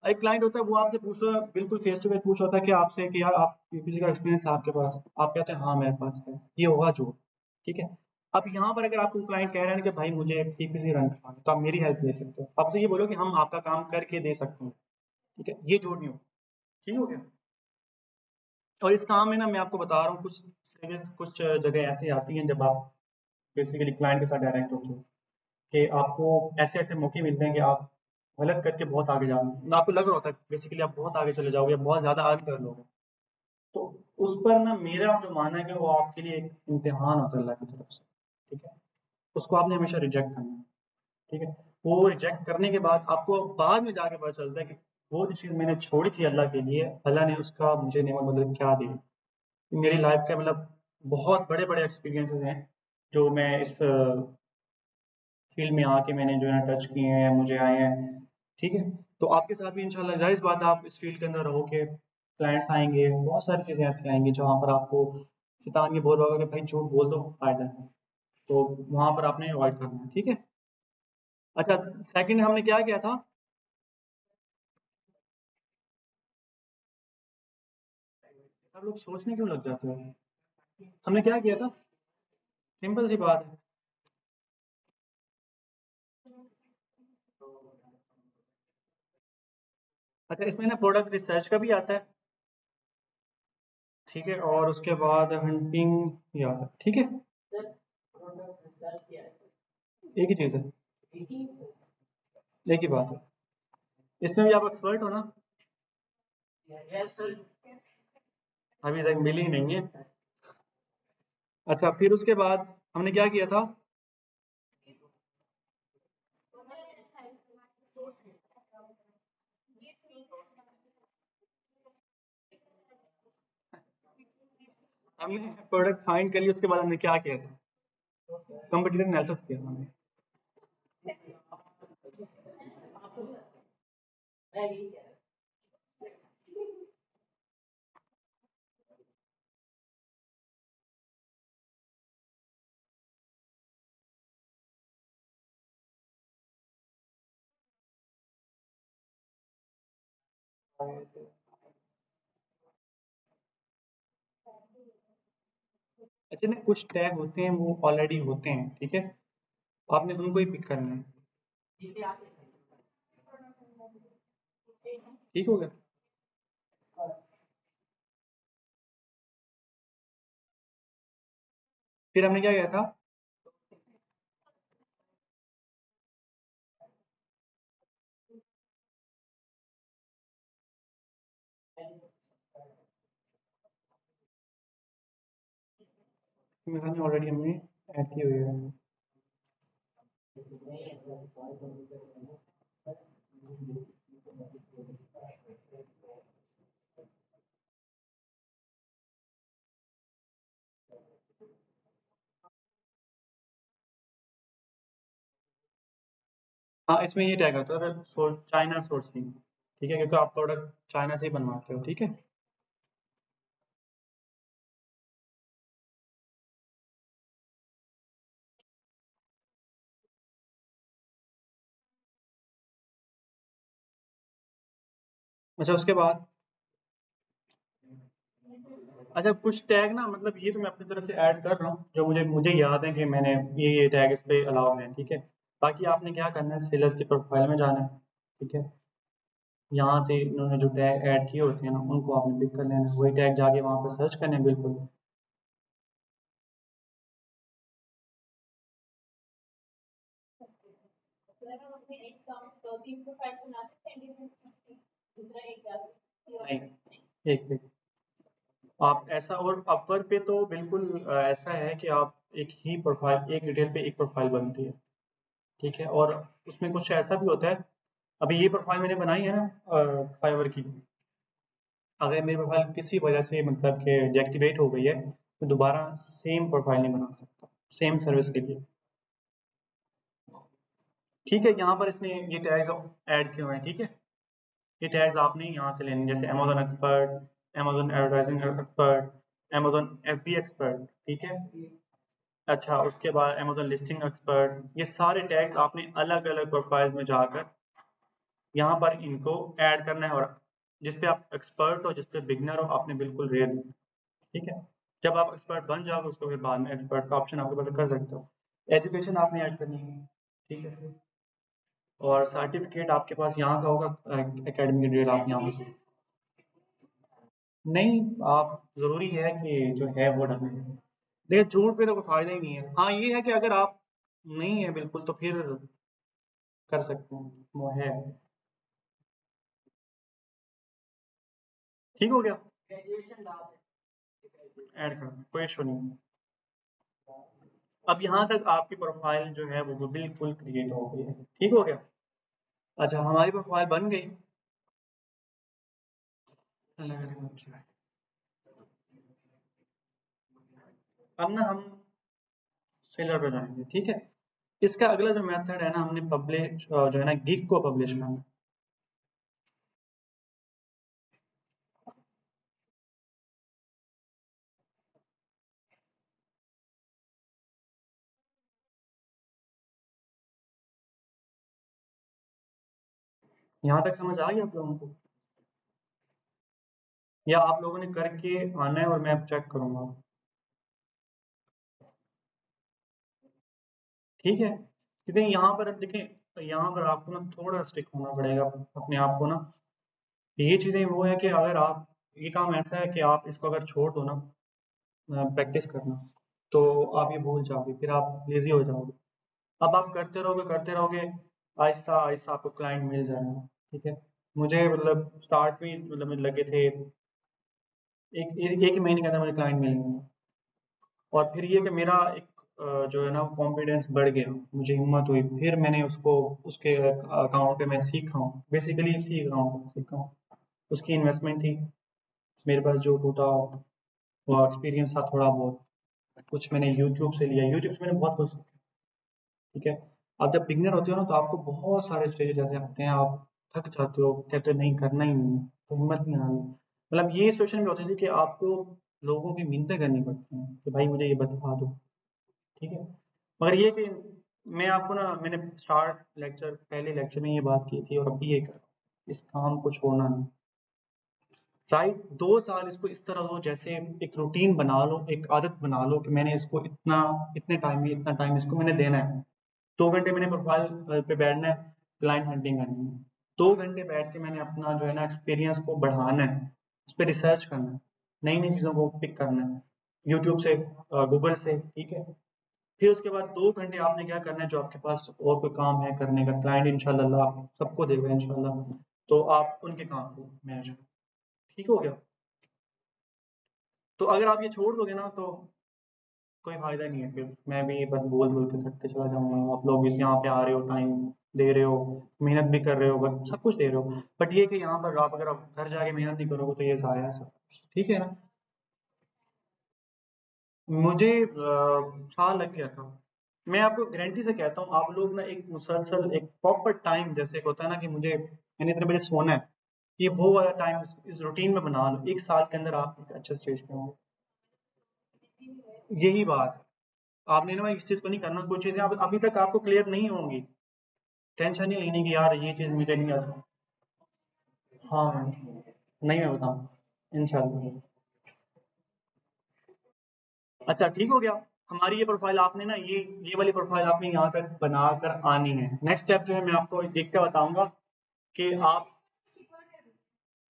एक क्लाइंट होता है, वो आपसे पूछ रहा है, बिल्कुल फेस टू फेस पूछ होता है कि आपसे कि यार आप पीपीसी का एक्सपीरियंस है आपके पास? आप कहते हैं हाँ मेरे पास है, ये होगा झूठ। ठीक है, अब यहाँ पर अगर आपको क्लाइंट कह रहे हैं कि भाई मुझे पीपीसी रन करवाना है, तो आप मेरी हेल्प ले सकते हो, आपसे ये बोलो कि हम आपका काम करके दे सकते हैं। ठीक है, ये झूठ नहीं हो, ठीक हो गया। और इस काम में ना मैं आपको बता रहा हूँ, कुछ जगह ऐसी आती हैं जब आप बेसिकली क्लाइंट के साथ डायरेक्ट होते हो, कि आपको ऐसे ऐसे मौके मिलते हैं कि आप गलत करके बहुत आगे जाओगे, ना आपको लग रहा होता है बेसिकली आप बहुत आगे चले जाओगे, बहुत ज़्यादा अर्न कर लोगे। तो उस पर ना मेरा जो मानना है कि वो आपके लिए एक इम्तिहान होता है अल्लाह की तरफ से। ठीक है, उसको आपने हमेशा रिजेक्ट करना है। ठीक है, वो रिजेक्ट करने के बाद आपको बाद में जाके पता चलता है कि वो जो चीज़ मैंने छोड़ी थी अल्लाह के लिए, अल्लाह ने उसका मुझे नेमत मतलब क्या दी। मेरी लाइफ का मतलब बहुत बड़े-बड़े एक्सपीरियंसेस हैं, जो मैं इस फील्ड में आके मैंने जो है टच किए हैं, मुझे आए हैं। ठीक है? तो आपके साथ भी इंशाल्लाह ज़ाहिर-सी बात है, आप इस फील्ड के अंदर रहोगे, क्लाइंट्स आएँगे, बहुत सारी चीज़ें ऐसी आएँगी जहाँ पर आपको शैतान ये बोल रहा होगा कि भाई झूठ बोल दो, फ़ायदा है। तो वहाँ पर आपने अवॉइड करना है, ठीक है? अच्छा, सेकंड हमने क्या किया था? सब लोग सोचने क्यों लग जाते हो? हमने क्या किया था? सिंपल सी बात है। अच्छा, इसमें ना प्रोडक्ट रिसर्च का भी आता है, ठीक है? और उसके बाद हंटिंग भी आता है, ठीक है? एक ही चीज़ है, एक ही बात है। इसमें भी आप एक्सपर्ट हो ना? अभी तक मिली नहीं है। अच्छा, फिर उसके बाद हमने क्या किया था? हमने प्रोडक्ट फाइंड कर लिया, उसके बाद हमने क्या किया था? कंपटीटर एनालिसिस किया था हमने। अच्छा, नहीं, कुछ टैग होते हैं वो ऑलरेडी होते हैं, ठीक है? आपने उनको ही पिक करना है। ठीक हो गया? फिर हमने क्या किया था? मेरे ख्याल में ऑलरेडी हमने ऐड की हुई है। हाँ, इसमें ये टैग आता है चाइना सोर्सिंग, ठीक है? क्योंकि आप प्रोडक्ट चाइना से ही बनवाते हो, ठीक है? अच्छा, उसके बाद अच्छा, कुछ टैग ना मतलब ये तो मैं अपनी तरफ से ऐड कर रहा हूँ, जो मुझे मुझे याद है कि मैंने ये टैग इस पे अलाउ है, ठीक है? बाकी आपने क्या करना है, सेलर्स की प्रोफाइल में जाना है, ठीक है? यहाँ से इन्होंने जो टैग ऐड किए होते हैं ना, उनको आपने पिक कर लेना है, वही टैग जाके वहाँ पर सर्च करने हैं, बिल्कुल। नहीं, एक मिनट। आप ऐसा, और अपवर पे तो बिल्कुल ऐसा है कि आप एक ही प्रोफाइल, एक डिटेल पे एक प्रोफाइल बनती है, ठीक है। और उसमें कुछ ऐसा भी होता है, अभी ये प्रोफाइल मैंने बनाई है ना फाइवर की, अगर मेरी प्रोफाइल किसी वजह से मतलब कि डीएक्टिवेट हो गई है तो दोबारा सेम प्रोफाइल नहीं बना सकता सेम सर्विस के लिए, ठीक है। यहाँ पर इसने ये टैग्स ऐड किए हुए हैं, ठीक है। ये टैग्स आपने यहाँ से लेने, जैसे Amazon expert, Amazon advertising expert, Amazon FB expert, ठीक है। अच्छा, उसके बाद अमेजोन लिस्टिंग एक्सपर्ट, ये सारे टैग्स आपने अलग अलग प्रोफाइल्स में जाकर यहाँ पर इनको ऐड करना है। और जिस पे आप एक्सपर्ट हो, जिस पे बिगनर हो, आपने बिल्कुल रेयर, ठीक है। जब आप एक्सपर्ट बन जाओगे उसको फिर बाद में एक्सपर्ट का ऑप्शन आपके पास कर सकते हो। एजुकेशन आपने ऐड करनी है, ठीक है। और सर्टिफिकेट आपके पास यहाँ का होगा, एकेडमिक डिटेल आप यहाँ पे, नहीं, आप ज़रूरी है कि जो है वो डालें। देखिए, झूठ पे तो कोई फ़ायदा ही नहीं है। हाँ, ये है कि अगर आप नहीं है बिल्कुल तो फिर कर सकते हैं, वो है। ठीक हो गया, ग्रेजुएशन डाल ऐड कर, कोई इशू नहीं। अब यहाँ तक आपकी प्रोफाइल जो है वो बिल्कुल क्रिएट हो गई है, ठीक हो गया। अच्छा, हमारी प्रोफाइल बन गई। अब ना हम सेलर पे जाएंगे, ठीक है। इसका अगला जो मेथड है ना, हमने पब्लिश जो है ना गिग को पब्लिश करना है। यहाँ तक समझ आ गया आप लोगों को, या आप लोगों ने करके आना है और मैं अब चेक करूंगा, ठीक है। क्योंकि यहाँ पर अब देखें, यहाँ पर आपको ना थोड़ा स्टिक होना पड़ेगा अपने आप को ना। ये चीज़ें वो है कि अगर आप, ये काम ऐसा है कि आप इसको अगर छोड़ दो ना प्रैक्टिस करना, तो आप ये भूल जाओगे, फिर आप लेजी हो जाओगे। अब आप करते रहोगे, आहिस्ता आहिस्ता आपको क्लाइंट मिल जाएगा, ठीक है। मुझे मतलब स्टार्ट में मतलब मुझे लगे थे एक ही महीने के अंदर मुझे क्लाइंट मिल गया। और फिर ये कि मेरा एक जो है ना कॉन्फिडेंस बढ़ गया, मुझे हिम्मत हुई, फिर मैंने उसको उसके अकाउंट पे मैं सीखा हूँ, बेसिकली इसी अकाउंट पे सीखा हूँ। उसकी इन्वेस्टमेंट थी मेरे पास, जो टूटा वो एक्सपीरियंस था थोड़ा बहुत, कुछ मैंने यूट्यूब से लिया, यूट्यूब से मैंने बहुत कुछ सीखा, ठीक है। आप जब बिगनर होते हो ना तो आपको बहुत सारे स्टेजेस ऐसे आते हैं, आप थक जाते हो, कहते हो नहीं करना ही नहीं है, तो हिम्मत नहीं आनी। मतलब ये सिचुएशन भी होती थी कि आपको लोगों की मिन्नतें करनी पड़ती हैं कि भाई मुझे ये बता दो, ठीक है। मगर ये कि मैं आपको ना, मैंने स्टार्ट लेक्चर, पहले लेक्चर में ये बात की थी और अभी ये कर, इस काम को छोड़ना नहीं, राइट। 2 साल इसको इस तरह लो जैसे एक रूटीन बना लो, एक आदत बना लो कि मैंने इसको इतना, इतने टाइम में इतना टाइम इसको मैंने देना है। 2 घंटे मैंने प्रोफाइल पे बैठना है, क्लाइंट हंटिंग करनी है। 2 घंटे बैठ के मैंने अपना जो है ना एक्सपीरियंस को बढ़ाना है, उस पर रिसर्च करना है, नई नई चीज़ों को पिक करना है, यूट्यूब से, गूगल से, ठीक है। फिर उसके बाद 2 घंटे आपने क्या करना है, जो आपके पास और कोई काम है करने का, क्लाइंट इंशाल्लाह सबको देगा इंशाल्लाह, तो आप उनके काम को मैनेज करो, ठीक हो गया। तो अगर आप ये छोड़ दोगे ना तो कोई फायदा नहीं है, फिर मैं भी बस बोल बोल के थक के चला जाऊंगा। आप लोग भी यहाँ पे आ रहे हो, टाइम दे रहे हो, मेहनत भी कर रहे हो, बट सब कुछ दे रहे हो, बट ये कि यहाँ पर आप अगर आप घर जाके मेहनत नहीं करोगे तो ये ज़ाया है सब कुछ, ठीक है ना। मुझे साल लग गया था। मैं आपको गारंटी से कहता हूँ, आप लोग ना एक मुसलसल एक प्रॉपर टाइम, जैसे एक होता है ना कि मुझे मैंने इतने बजे सोना है, ये वो वाला टाइम इस रूटीन में बना लो, 1 साल के अंदर आप एक अच्छे स्टेज पे होंगे। यही बात है, आपने ना इस चीज़ को नहीं करना, कुछ चीज़ें अभी तक आपको क्लियर नहीं होंगी, टेंशन नहीं लेनी कि यार ये चीज़ मुझे नहीं आती। हाँ, नहीं मैं बताऊँ इंशाल्लाह। अच्छा, ठीक हो गया। हमारी ये प्रोफाइल आपने ना, ये वाली प्रोफाइल आपने यहाँ तक बनाकर आनी है। नेक्स्ट स्टेप जो है मैं आपको देख के बताऊंगा कि आप,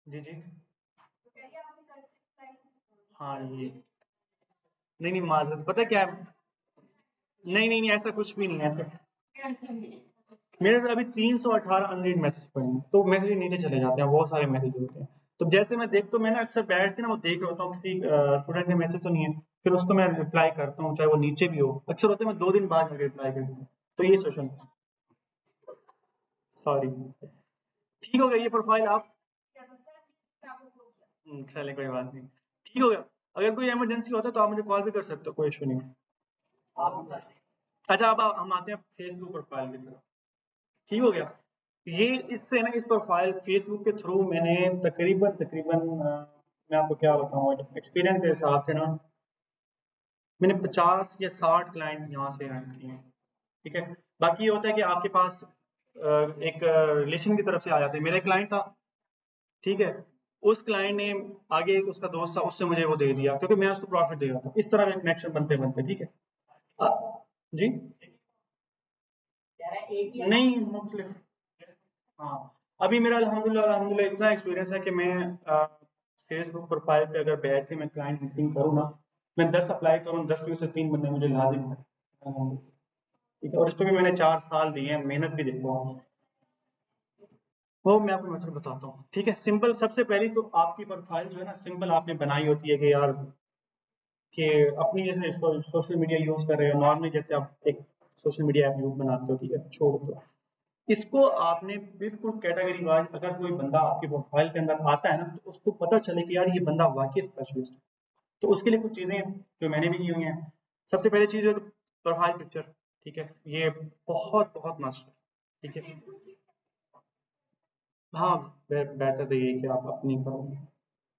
जी जी, हाँ ये, नहीं नहीं माजरत, पता क्या है, नहीं नहीं नहीं ऐसा कुछ भी नहीं है ऐसा। मेरे तो अभी 318 अनरीड मैसेज पड़े हैं, तो मैसेज नीचे चले जाते हैं, बहुत सारे मैसेज होते हैं, तो जैसे मैं अक्सर बैठ के ना वो देख रहा होता हूँ किसी स्टूडेंट का मैसेज तो नहीं है, फिर उसको मैं रिप्लाई करता हूँ चाहे वो नीचे भी हो, अक्सर होता है मैं 2 दिन बाद जाके रिप्लाई करता हूँ। तो ये सोशल, सॉरी, ठीक हो गया ये प्रोफाइल आप, चलिए कोई बात नहीं, ठीक हो गया। अगर कोई इमरजेंसी होता है तो आप मुझे कॉल भी कर सकते हो, कोई इशू नहीं है। अच्छा अब हम आते हैं फेसबुक प्रोफाइल की तरफ, ठीक हो गया। ये इससे ना इस प्रोफाइल फेसबुक के थ्रू मैंने तकरीबन तकरीबन मैं आपको क्या बताऊँ एक्सपीरियंस के हिसाब से ना मैंने 50 या 60 क्लाइंट यहाँ से अर्न किए हैं, ठीक है। बाकी ये होता है कि आपके पास एक रिलेशन की तरफ से आ जाते हैं। मेरा एक क्लाइंट था, ठीक है, उस क्लाइंट ने आगे एक उसका दोस्त था उससे मुझे वो दे दिया क्योंकि मैं उसको प्रॉफिट दे रहा था। इस तरह का कनेक्शन बनते बनते, ठीक है। जी नहीं मुख्तलिफ, हाँ, अभी मेरा अल्हम्दुलिल्लाह अल्हम्दुलिल्लाह इतना एक्सपीरियंस है कि मैं फेसबुक प्रोफाइल पे अगर बैठ के मैं क्लाइंट मीटिंग करूँ ना, मैं 10 अप्लाई करूँ 10 में से 3 बंदे मुझे लाजिम है, ठीक है। और इस पे भी मैंने 4 साल दिए हैं, मेहनत भी देखो आप। वो मैं आपको मेथड बताता हूँ, ठीक है। सिंपल, सबसे पहली तो आपकी प्रोफाइल जो है ना सिंपल आपने बनाई होती है कि यार कि अपनी जैसे सोशल मीडिया यूज कर रहे हो नॉर्मली, जैसे आप एक सोशल मीडिया ऐप यूज बनाते हो, ठीक है, छोड़ दो इसको। आपने बिल्कुल कैटेगरी वाइज अगर कोई बंदा आपकी प्रोफाइल के अंदर आता है ना तो उसको पता चले कि यार ये बंदा वाकई स्पेशलिस्ट है। तो उसके लिए कुछ चीजें जो मैंने भी की हुई हैं। सबसे पहली चीज है प्रोफाइल पिक्चर, ठीक है, ये बहुत बहुत मस्त है, ठीक है। हाँ, बेहतर तो यही कि आप अपनी करो,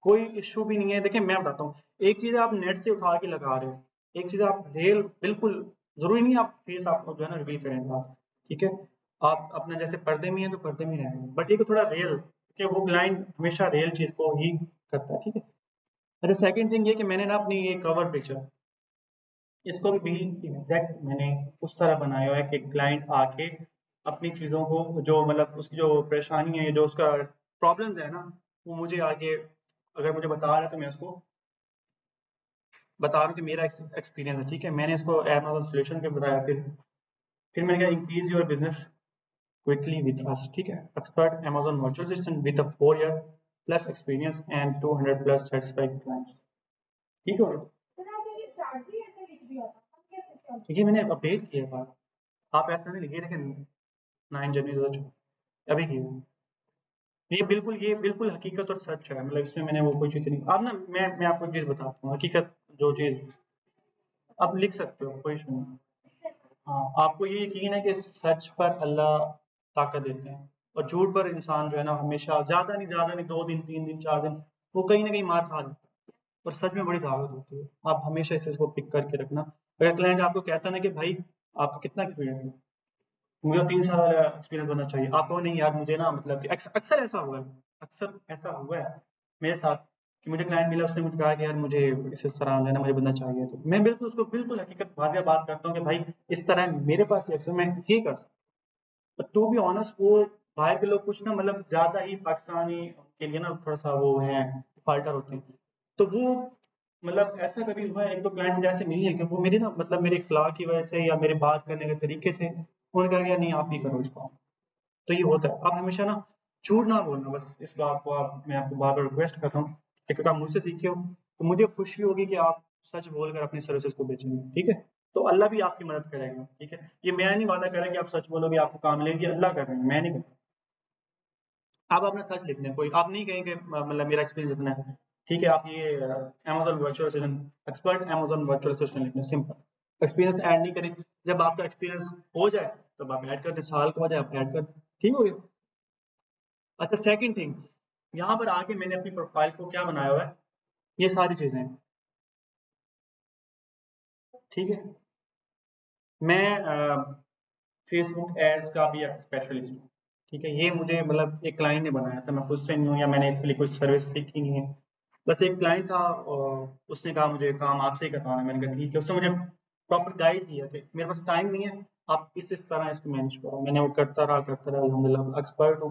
कोई इश्यू भी नहीं है। देखिए मैं बताता हूँ, एक चीज़ आप नेट से उठा के लगा रहे हो, एक चीज़ आप रियल, बिल्कुल ज़रूरी नहीं आप फेस आपको जो है ना रिवील करेंगे आप, ठीक है। आप अपना जैसे पर्दे में है तो पर्दे में रहेंगे, बट ये तो थोड़ा रियल, क्योंकि वो क्लाइंट हमेशा रियल चीज़ को ही करता है, ठीक है। अच्छा सेकंड थिंग ये कि मैंने ना अपनी ये कवर पिक्चर इसको भी एग्जैक्ट मैंने उस तरह बनाया हुआ है कि क्लाइंट आके अपनी चीज़ों को जो मतलब उसकी जो परेशानी है जो उसका प्रॉब्लम्स है ना, वो मुझे आगे अगर मुझे बता रहा है तो मैं उसको बता रहा हूँ कि मेरा एक्सपीरियंस है, ठीक है। मैंने इसको Amazon सॉल्यूशन के बताया, फिर मैंने कहा increase your business quickly with us, ठीक है। Expert Amazon virtual assistant with a 4 year plus experience and 200 plus satisfied clients, ठीक है। ये मैंने अपडेट किया था, आप ऐसा नहीं लिखिए, लेकिन 9 जनवरी 2024 अभी की है। ये बिल्कुल हकीकत और सच है, मतलब इसमें मैंने वो कोई चीज़ नहीं। अब ना मैं आपको एक चीज़ बताता हूँ, हकीकत जो चीज़ आप लिख सकते हो, कोई इशू नहीं। हाँ, आपको ये यकीन है कि सच पर अल्लाह ताकत देते हैं और झूठ पर इंसान जो है ना हमेशा ज़्यादा नहीं 2 दिन 3 दिन 4 दिन वो कहीं न कहीं मार खा लेता है, और सच में बड़ी ताकत होती है। आप हमेशा इस चीज़ को पिक करके रखना। अगर क्लाइंट आपको कहता है ना कि भाई आपका कितना एक्सपीरियंस है? मुझे 3 साल वाला एक्सपीरियंस होना चाहिए। आप कहो नहीं यार मुझे ना मतलब कि अक्सर ऐसा हुआ है, अक्सर ऐसा हुआ है मेरे साथ कि मुझे क्लाइंट मिला उसने मुझे कहा कि यार मुझे इस तरह जो है ना मुझे बंदा चाहिए। तो मैं बिल्कुल उसको बिल्कुल हकीकत वाज़िया बात करता हूँ कि भाई इस तरह मेरे पास ये अक्सर मैं ये कर सकता हूँ। टू बी ऑनेस्ट वो बाहर के लोग कुछ ना मतलब ज़्यादा ही पाकिस्तानी के लिए ना थोड़ा-सा वो हैं, फाल्टर होते हैं। तो वो मतलब ऐसा कभी हुआ है 1-2 क्लाइंट मुझे ऐसे मिले हैं कि वो मेरी ना मतलब मेरे इखलाक की वज़ह से या मेरे बात करने के तरीके से उन्होंने कहा कि यार नहीं आप ही करो इसको। तो ये होता है। आप हमेशा ना झूठ ना बोलना, बस इस बात को आप मैं आपको बार-बार रिक्वेस्ट कर रहा हूँ कि अगर आप मुझसे सीखे हो, तो मुझे खुशी होगी कि आप सच बोलकर अपनी सर्विसेज़ को बेचेंगे, ठीक है? तो अल्लाह भी आपकी मदद करेगा, ठीक है? ये मैं नहीं वादा कर रहा कि आप सच बोलोगे आपको काम मिलेगा, ये अल्लाह कर रहे हैं, मैं नहीं कर रहा। आप अपना सच लिख दें, कोई आप नहीं कहेंगे मतलब मेरा एक्सपीरियंस इतना है, ठीक है? आप ये Amazon virtual assistant expert Amazon virtual assistant लिख दें, सिंपल। एक्सपीरियंस ऐड नहीं करें, जब आपका एक्सपीरियंस हो जाए, तब आप ऐड कर दें, साल का हो जाए आप ऐड कर दें, ठीक हो गया? अच्छा सेकंड थिंग, यहाँ पर आके मैंने अपनी प्रोफाइल को क्या बनाया हुआ है, ये सारी चीज़ें हैं, ठीक है? मैं फेसबुक एड्स का भी एक स्पेशलिस्ट हूँ, ठीक है? ये मुझे मतलब एक क्लाइंट ने बनाया था, मैं खुद से नहीं हूँ या मैंने इसके लिए कुछ सर्विस सीखी नहीं है। बस एक क्लाइंट था और उसने कहा मुझे काम आपसे ही करवाना है, मैंने कहा ठीक है। उसने मुझे प्रॉपर गाइड दिया कि मेरे पास टाइम नहीं है, आप इस तरह इसको मैनेज करो। मैंने वो करता रहा अल्हम्दुलिल्लाह एक्सपर्ट हूँ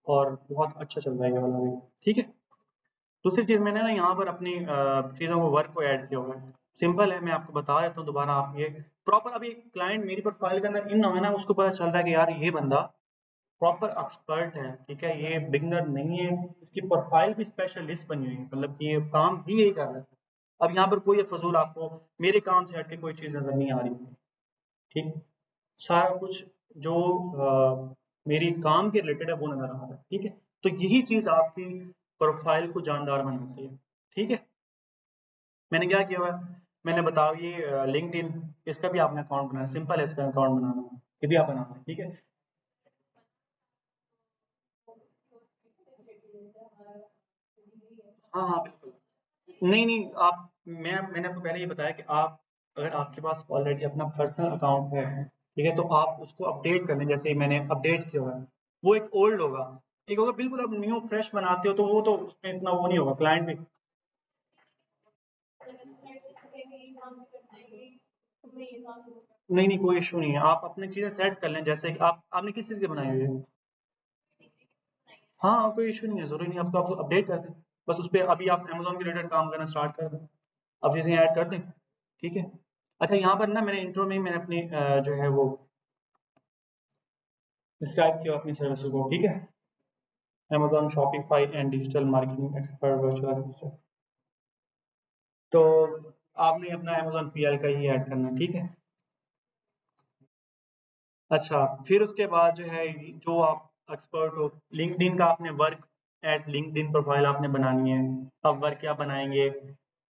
और बहुत अच्छा चल रहा है ये वाला भी, ठीक है? दूसरी चीज़ मैंने ना यहाँ पर अपनी चीज़ों को वर्क को ऐड किया हुआ है। सिंपल है, मैं आपको बता देता हूँ दोबारा आप ये प्रॉपर अभी क्लाइंट मेरी प्रोफ़ाइल के अंदर इन ना हो ना उसको पता चल रहा है कि यार ये बंदा प्रॉपर एक्सपर्ट है, ठीक है, ये बिगनर नहीं है, इसकी प्रोफाइल भी स्पेशलिस्ट बनी हुई है, मतलब कि ये काम ही यही कर रहा है। अब यहाँ पर कोई फजूल आपको मेरे काम से हट के कोई चीज़ नज़र नहीं आ रही, ठीक है, सारा कुछ जो मेरी काम के रिलेटेड है वो नज़र आ रहा है, ठीक है। तो यही चीज़ आपकी प्रोफाइल को जानदार बनाती है, ठीक है। मैंने क्या किया हुआ है, मैंने बताओ ये लिंक्डइन, इसका भी आपने अकाउंट बनाना, सिंपल है इसका अकाउंट बनाना, ये भी आप बनाना है, ठीक है। हाँ हाँ बिल्कुल। नहीं नहीं आप मैंने आपको पहले ये बताया कि आप अगर आपके पास ऑलरेडी अपना पर्सनल अकाउंट है, ठीक है, तो आप उसको अपडेट कर लें, जैसे मैंने अपडेट किया हुआ है, वो एक ओल्ड होगा, एक होगा बिल्कुल आप न्यू फ्रेश बनाते हो, तो वो तो उसमें इतना वो नहीं होगा, क्लाइंट भी नहीं नहीं कोई इशू नहीं है, आप अपनी चीज़ें सेट कर लें, जैसे कि आपने किस चीज़ की बनाई हुई है। हाँ कोई इशू नहीं है, जरूरी नहीं आपको आप अपडेट कर दें, बस उस पर अभी आप अमेजोन के रिलेटेड काम करना स्टार्ट कर दें, अब चीज़ें ऐड कर दें, ठीक है। अच्छा यहाँ पर ना मैंने इंट्रो में ही मैंने अपनी जो है वो डिस्क्राइब किया अपनी सर्विस को, ठीक है। Amazon Shopify and digital marketing expert virtual assistant, तो आपने अपना अमेजोन पीएल का ही ऐड करना है, ठीक है। अच्छा फिर उसके बाद जो है जो आप एक्सपर्ट हो, लिंक्डइन का आपने वर्क एट लिंक्डइन प्रोफाइल आपने बनानी है। अब वर्क क्या बनाएंगे,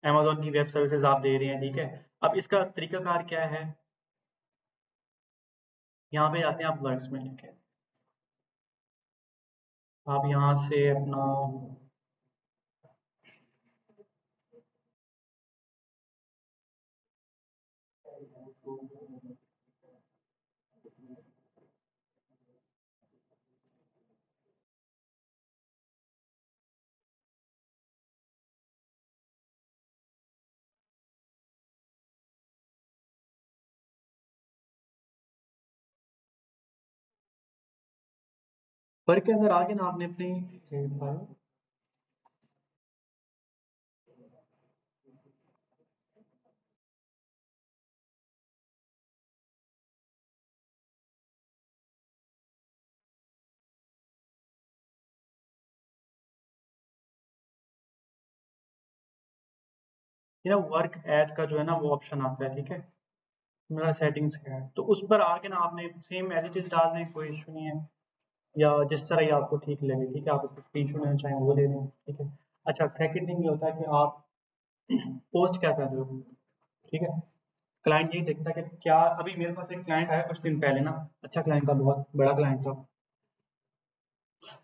अमेजोन की वेब सर्विसेज आप दे रहे हैं, ठीक है। अब इसका तरीकाकार क्या है, यहाँ पे आते हैं आप वर्क्स में, ठीक है। आप यहाँ से अपना वर्क के अंदर आके ना आपने अपनी ये ना वर्क ऐड का जो है ना वो ऑप्शन आता है, ठीक है, मेरा सेटिंग्स है, तो उस पर आके ना आपने सेम एज इट इज डाल दें, कोई इशू नहीं है, या जिस तरह ही आपको ठीक लगे, ठीक है, आप उसको स्क्रीनशॉट लेना चाहें वो ले लें, ठीक है। अच्छा सेकंड थिंग ये होता है कि आप पोस्ट क्या कर रहे हो, ठीक है। क्लाइंट यही देखता है कि क्या, अभी मेरे पास एक क्लाइंट आया कुछ दिन पहले ना, अच्छा क्लाइंट था, बहुत बड़ा क्लाइंट था,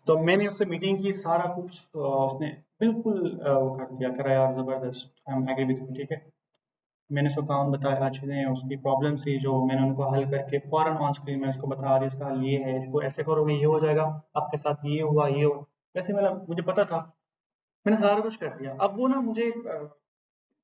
तो मैंने उससे मीटिंग की, सारा कुछ उसने बिल्कुल वो कर दिया, कह रहा यार जबरदस्त, I am agree with you, ठीक है। मैंने उसको काम बताया, चीज़ें उसकी प्रॉब्लम थी जो मैंने उनको हल करके फ़ौरन ऑन स्क्रीन में उसको बता दिया, इसका हल ये है, इसको ऐसे करोगे ये हो जाएगा, आपके साथ ये हुआ ये हुआ, वैसे मतलब मुझे पता था, मैंने सारा कुछ कर दिया। अब वो ना मुझे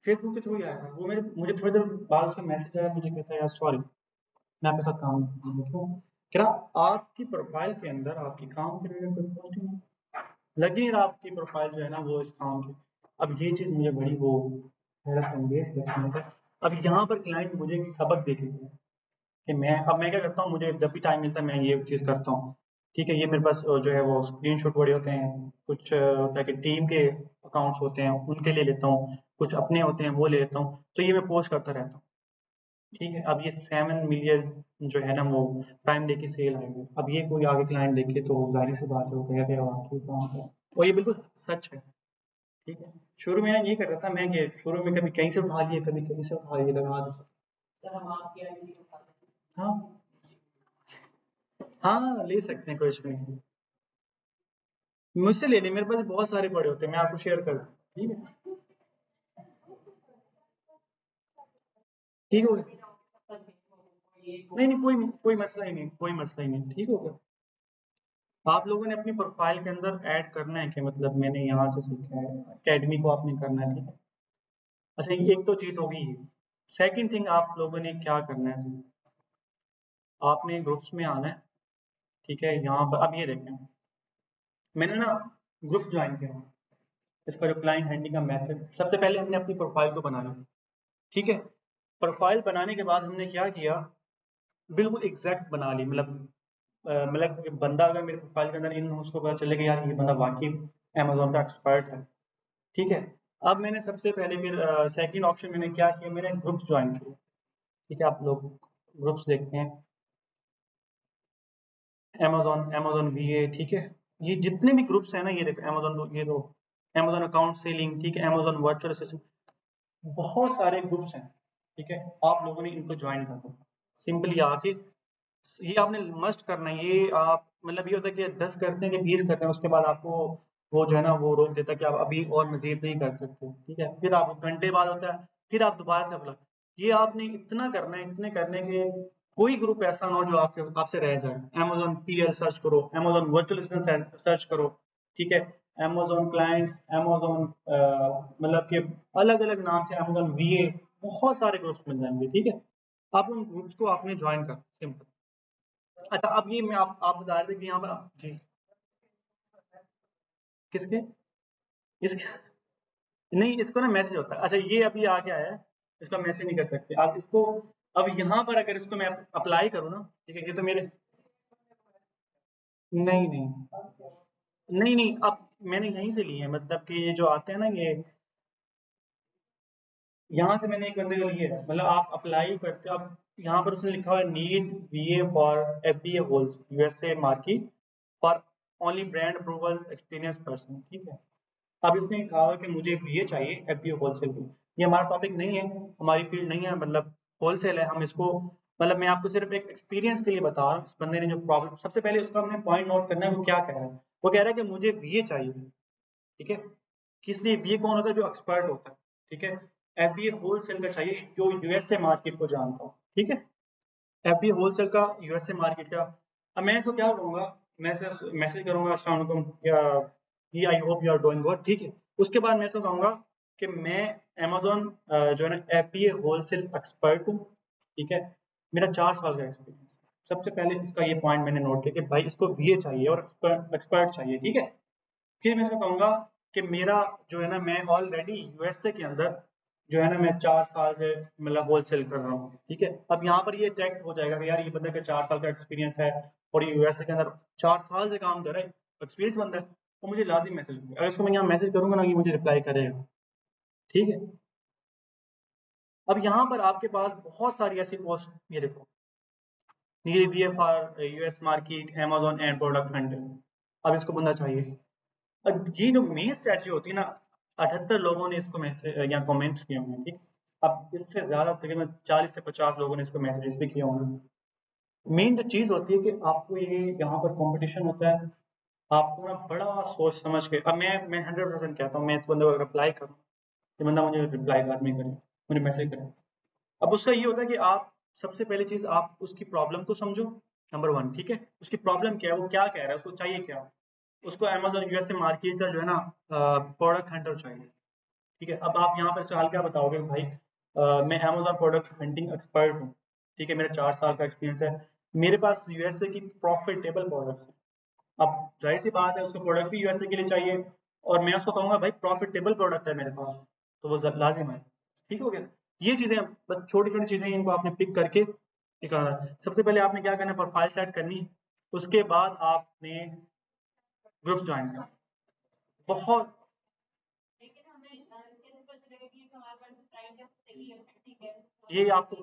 फेसबुक के थ्रू ही आया था, वो मेरे मुझे थोड़ी देर बाद उसका मैसेज आया, मुझे कहता है यार सॉरी मैं आपके साथ काम नहीं करूँगा, क्यों, कह रहा आपकी प्रोफाइल के अंदर आपकी काम के रिलेटेड कोई पोस्ट ही नहीं, लग ही नहीं रहा आपकी प्रोफाइल जो है ना वो इस काम की। अब ये चीज़ मुझे बड़ी वो हैरत अंगेज लगती है। अब यहाँ पर क्लाइंट मुझे एक सबक दे के गया कि मैं क्या करता हूँ, मुझे जब भी टाइम मिलता है मैं ये चीज़ करता हूँ, ठीक है। ये मेरे पास जो है वो स्क्रीनशॉट बड़े होते हैं, कुछ होता है कि टीम के अकाउंट्स होते हैं उनके लिए लेता हूँ, कुछ अपने होते हैं वो ले लेता हूँ, तो ये मैं पोस्ट करता रहता हूँ, ठीक है। अब ये 7 मिलियन जो है ना वो प्राइम डे की सेल आई है, अब ये कोई आगे क्लाइंट देखे तो जाहिर सी बात है वो कहेगा कि वाकई काम है, और ये बिल्कुल सच है, ठीक है। शुरू में ये करता था मैं कि शुरू में कभी कहीं से उठा लिए, कभी कहीं से उठा लिए, लगा देता। सर हम आपकी आईडी को उठा लेंगे। हाँ हाँ ले सकते हैं, कोई इशू नहीं, मुझसे ले लें, मेरे पास बहुत सारे पड़े होते हैं, मैं आपको शेयर कर दूँ, ठीक है, ठीक हो गया। नहीं नहीं कोई कोई मसला ही नहीं, कोई मसला ही नहीं, ठीक हो गया। आप लोगों ने अपनी प्रोफाइल के अंदर ऐड करना है कि मतलब मैंने यहाँ से सीखा है, अकेडमी को आपने करना है, ठीक है। अच्छा एक तो चीज़ होगी, सेकंड थिंग आप लोगों ने क्या करना है, आपने ग्रुप्स में आना है, ठीक है। यहाँ पर अब ये देखें, मैंने ना ग्रुप ज्वाइन किया हुआ है। इसका जो क्लाइंट हैंडलिंग का मेथड, सबसे पहले हमने अपनी प्रोफाइल को बनाना, ठीक है। प्रोफाइल बनाने के बाद हमने क्या किया, बिल्कुल एग्जैक्ट बना ली, मतलब मतलब कि बंदा अगर मेरे प्रोफाइल के अंदर इन हो, उसको पता चले कि यार ये बंदा वाकई अमेजोन का एक्सपर्ट है, ठीक है। अब मैंने सबसे पहले फिर सेकंड ऑप्शन मैंने क्या किया, मैंने ग्रुप्स ज्वाइन किए, ठीक है। आप लोग ग्रुप्स देखते हैं, अमेजोन वीए, ठीक है। ये जितने भी ग्रुप्स हैं ना, ये देखो अमेजोन, ये दो अमेजोन अकाउंट सेलिंग, ठीक है, अमेजोन वर्चुअल असिस्टेंट, बहुत सारे ग्रुप्स हैं, ठीक है। आप लोगों ने इनको ज्वाइन कर दो, सिंपली आके ये आपने मस्ट करना है। ये आप मतलब ये होता है कि 10 करते हैं कि 20 करते हैं, उसके बाद आपको वो जो है ना वो रोक देता है कि आप अभी और मजीद नहीं कर सकते, ठीक है। फिर आप घंटे बाद होता है, फिर आप दोबारा से अप्लाई। ये आपने इतना करना है, इतने करने के कोई ग्रुप ऐसा ना हो जो आपके आपसे रह जाए। अमेजोन पीएल सर्च करो, अमेजोन वर्चुअल असिस्टेंट सर्च करो, ठीक है। अमेजोन क्लाइंट्स, अमेजोन मतलब कि अलग अलग नाम से अमेजोन वीए, बहुत सारे ग्रुप्स मिल जाएंगे, ठीक है। आप उन ग्रुप्स को आपने ज्वाइन कर, सिंपल। अच्छा, अब ये मैं आप बता रहे थे कि यहाँ पर जी, किसके, इसके नहीं, इसको ना मैसेज होता है। अच्छा, ये अभी आ गया है, इसको मैसेज नहीं कर सकते आप इसको। अब यहाँ पर अगर इसको मैं अप्लाई करूँ ना, ठीक है, ये तो मेरे नहीं नहीं नहीं नहीं, अब मैंने यहीं से लिए है, मतलब कि ये जो आते हैं ना, ये यहाँ से मैंने एक बंदे को लिए है, मतलब आप अप्लाई करते हो। अब यहाँ पर उसने लिखा हुआ है need वीए for FBA holes USA market for only brand approval experience person, ठीक है। अब इसने कहा कि मुझे बीए चाहिए एफबीए होलसेल की। ये हमारा टॉपिक नहीं है, हमारी फील्ड नहीं है, मतलब होलसेल है। हम इसको मतलब मैं आपको सिर्फ एक एक्सपीरियंस के लिए बता रहा हूँ। इस बंदे ने जो प्रॉब्लम, सबसे पहले उसका हमने पॉइंट नोट करना है, वो क्या कह रहा है। वो कह रहा है कि मुझे बीए चाहिए, ठीक है। किस लिए? बीए कौन होता है? जो एक्सपर्ट होता है, ठीक है। एफबीए होलसेल का चाहिए जो यूएसए मार्केट को जानता हो, ठीक है। एफबीए होलसेल का यूएसए मार्केट का। अब मैं इसको क्या करूंगा, मैं मैसेज करूंगा अस्सलाम वालेकुम या ही, I hope you are doing good, ठीक है। उसके बाद मैं इसको कहूंगा कि मैं अमेजोन जो है ना एफबीए होलसेल एक्सपर्ट हूँ, ठीक है। मेरा 4 साल का एक्सपीरियंस है। सबसे पहले इसका ये पॉइंट मैंने नोट किया कि भाई इसको बीए चाहिए और एक्सपर्ट चाहिए, ठीक है। फिर मैं इसको कहूंगा कि मेरा जो है ना, मैं ऑलरेडी यूएसए के अंदर जो है ना, मैं 4 साल से मतलब होलसेल कर रहा हूँ, ठीक है। अब यहाँ पर ये टैग हो जाएगा कि यार ये बंदे का 4 साल का एक्सपीरियंस है और ये यूएसए के अंदर 4 साल से काम कर रहा है, एक्सपीरियंस बंदा है, तो मुझे लाजिम मैसेज करेगा। अगर इसको मैं यहाँ मैसेज करूंगा ना, ये मुझे रिप्लाई करेगा, ठीक है। अब यहाँ पर आपके पास बहुत सारी ऐसी पोस्ट, ये देखो, for US market Amazon and product Hunter. अब इसको बंदा चाहिए। अब ये जो मेन स्ट्रैटेजी होती है ना, 78 लोगों ने इसको मैसेज या कमेंट किए होंगे, ठीक। अब इससे ज्यादा तकरीबन 40 से 50 लोगों ने इसको मैसेजेस भी किए होंगे। मेन जो चीज होती है कि आपको ये यहाँ पर कंपटीशन होता है, आपको ना बड़ा सोच समझ के। अब मैं 100% कहता हूँ, मैं इस बंदे को रिप्लाई करूँ, ये बंदा मुझे रिप्लाई लाजमी करे, मुझे मैसेज करे। अब उसका ये होता है कि आप सबसे पहली चीज आप उसकी प्रॉब्लम को समझो, नंबर 1, ठीक है। उसकी प्रॉब्लम क्या है, वो क्या कह रहा है, उसको चाहिए क्या। उसको अमेज़न यूएसए मार्केट का जो है ना प्रोडक्ट हंटर चाहिए, ठीक है। अब आप यहाँ पर सवाल क्या बताओगे भाई, मैं अमेज़न प्रोडक्ट हंटिंग एक्सपर्ट हूँ, ठीक है, मेरा 4 साल का एक्सपीरियंस है, मेरे पास यूएसए की प्रॉफिटेबल प्रोडक्ट्स हैं। अब जाहिर सी बात है, उसको प्रोडक्ट भी यूएसए के लिए चाहिए, और मैं उसको कहूंगा भाई प्रॉफिटेबल प्रोडक्ट है मेरे पास, तो वो लाजिम है, ठीक हो गया। ये चीजें बस छोटी छोटी चीजें, इनको आपने पिक करके निकालना है। सबसे पहले आपने क्या करना है, प्रोफाइल सेट करनी, उसके बाद आपने ग्रुप ज्वाइन करना। बहुत लेकिन हमें कैसे पता चलेगा कि हमारे पास क्लाइंट है सही है, ठीक है। ये आपको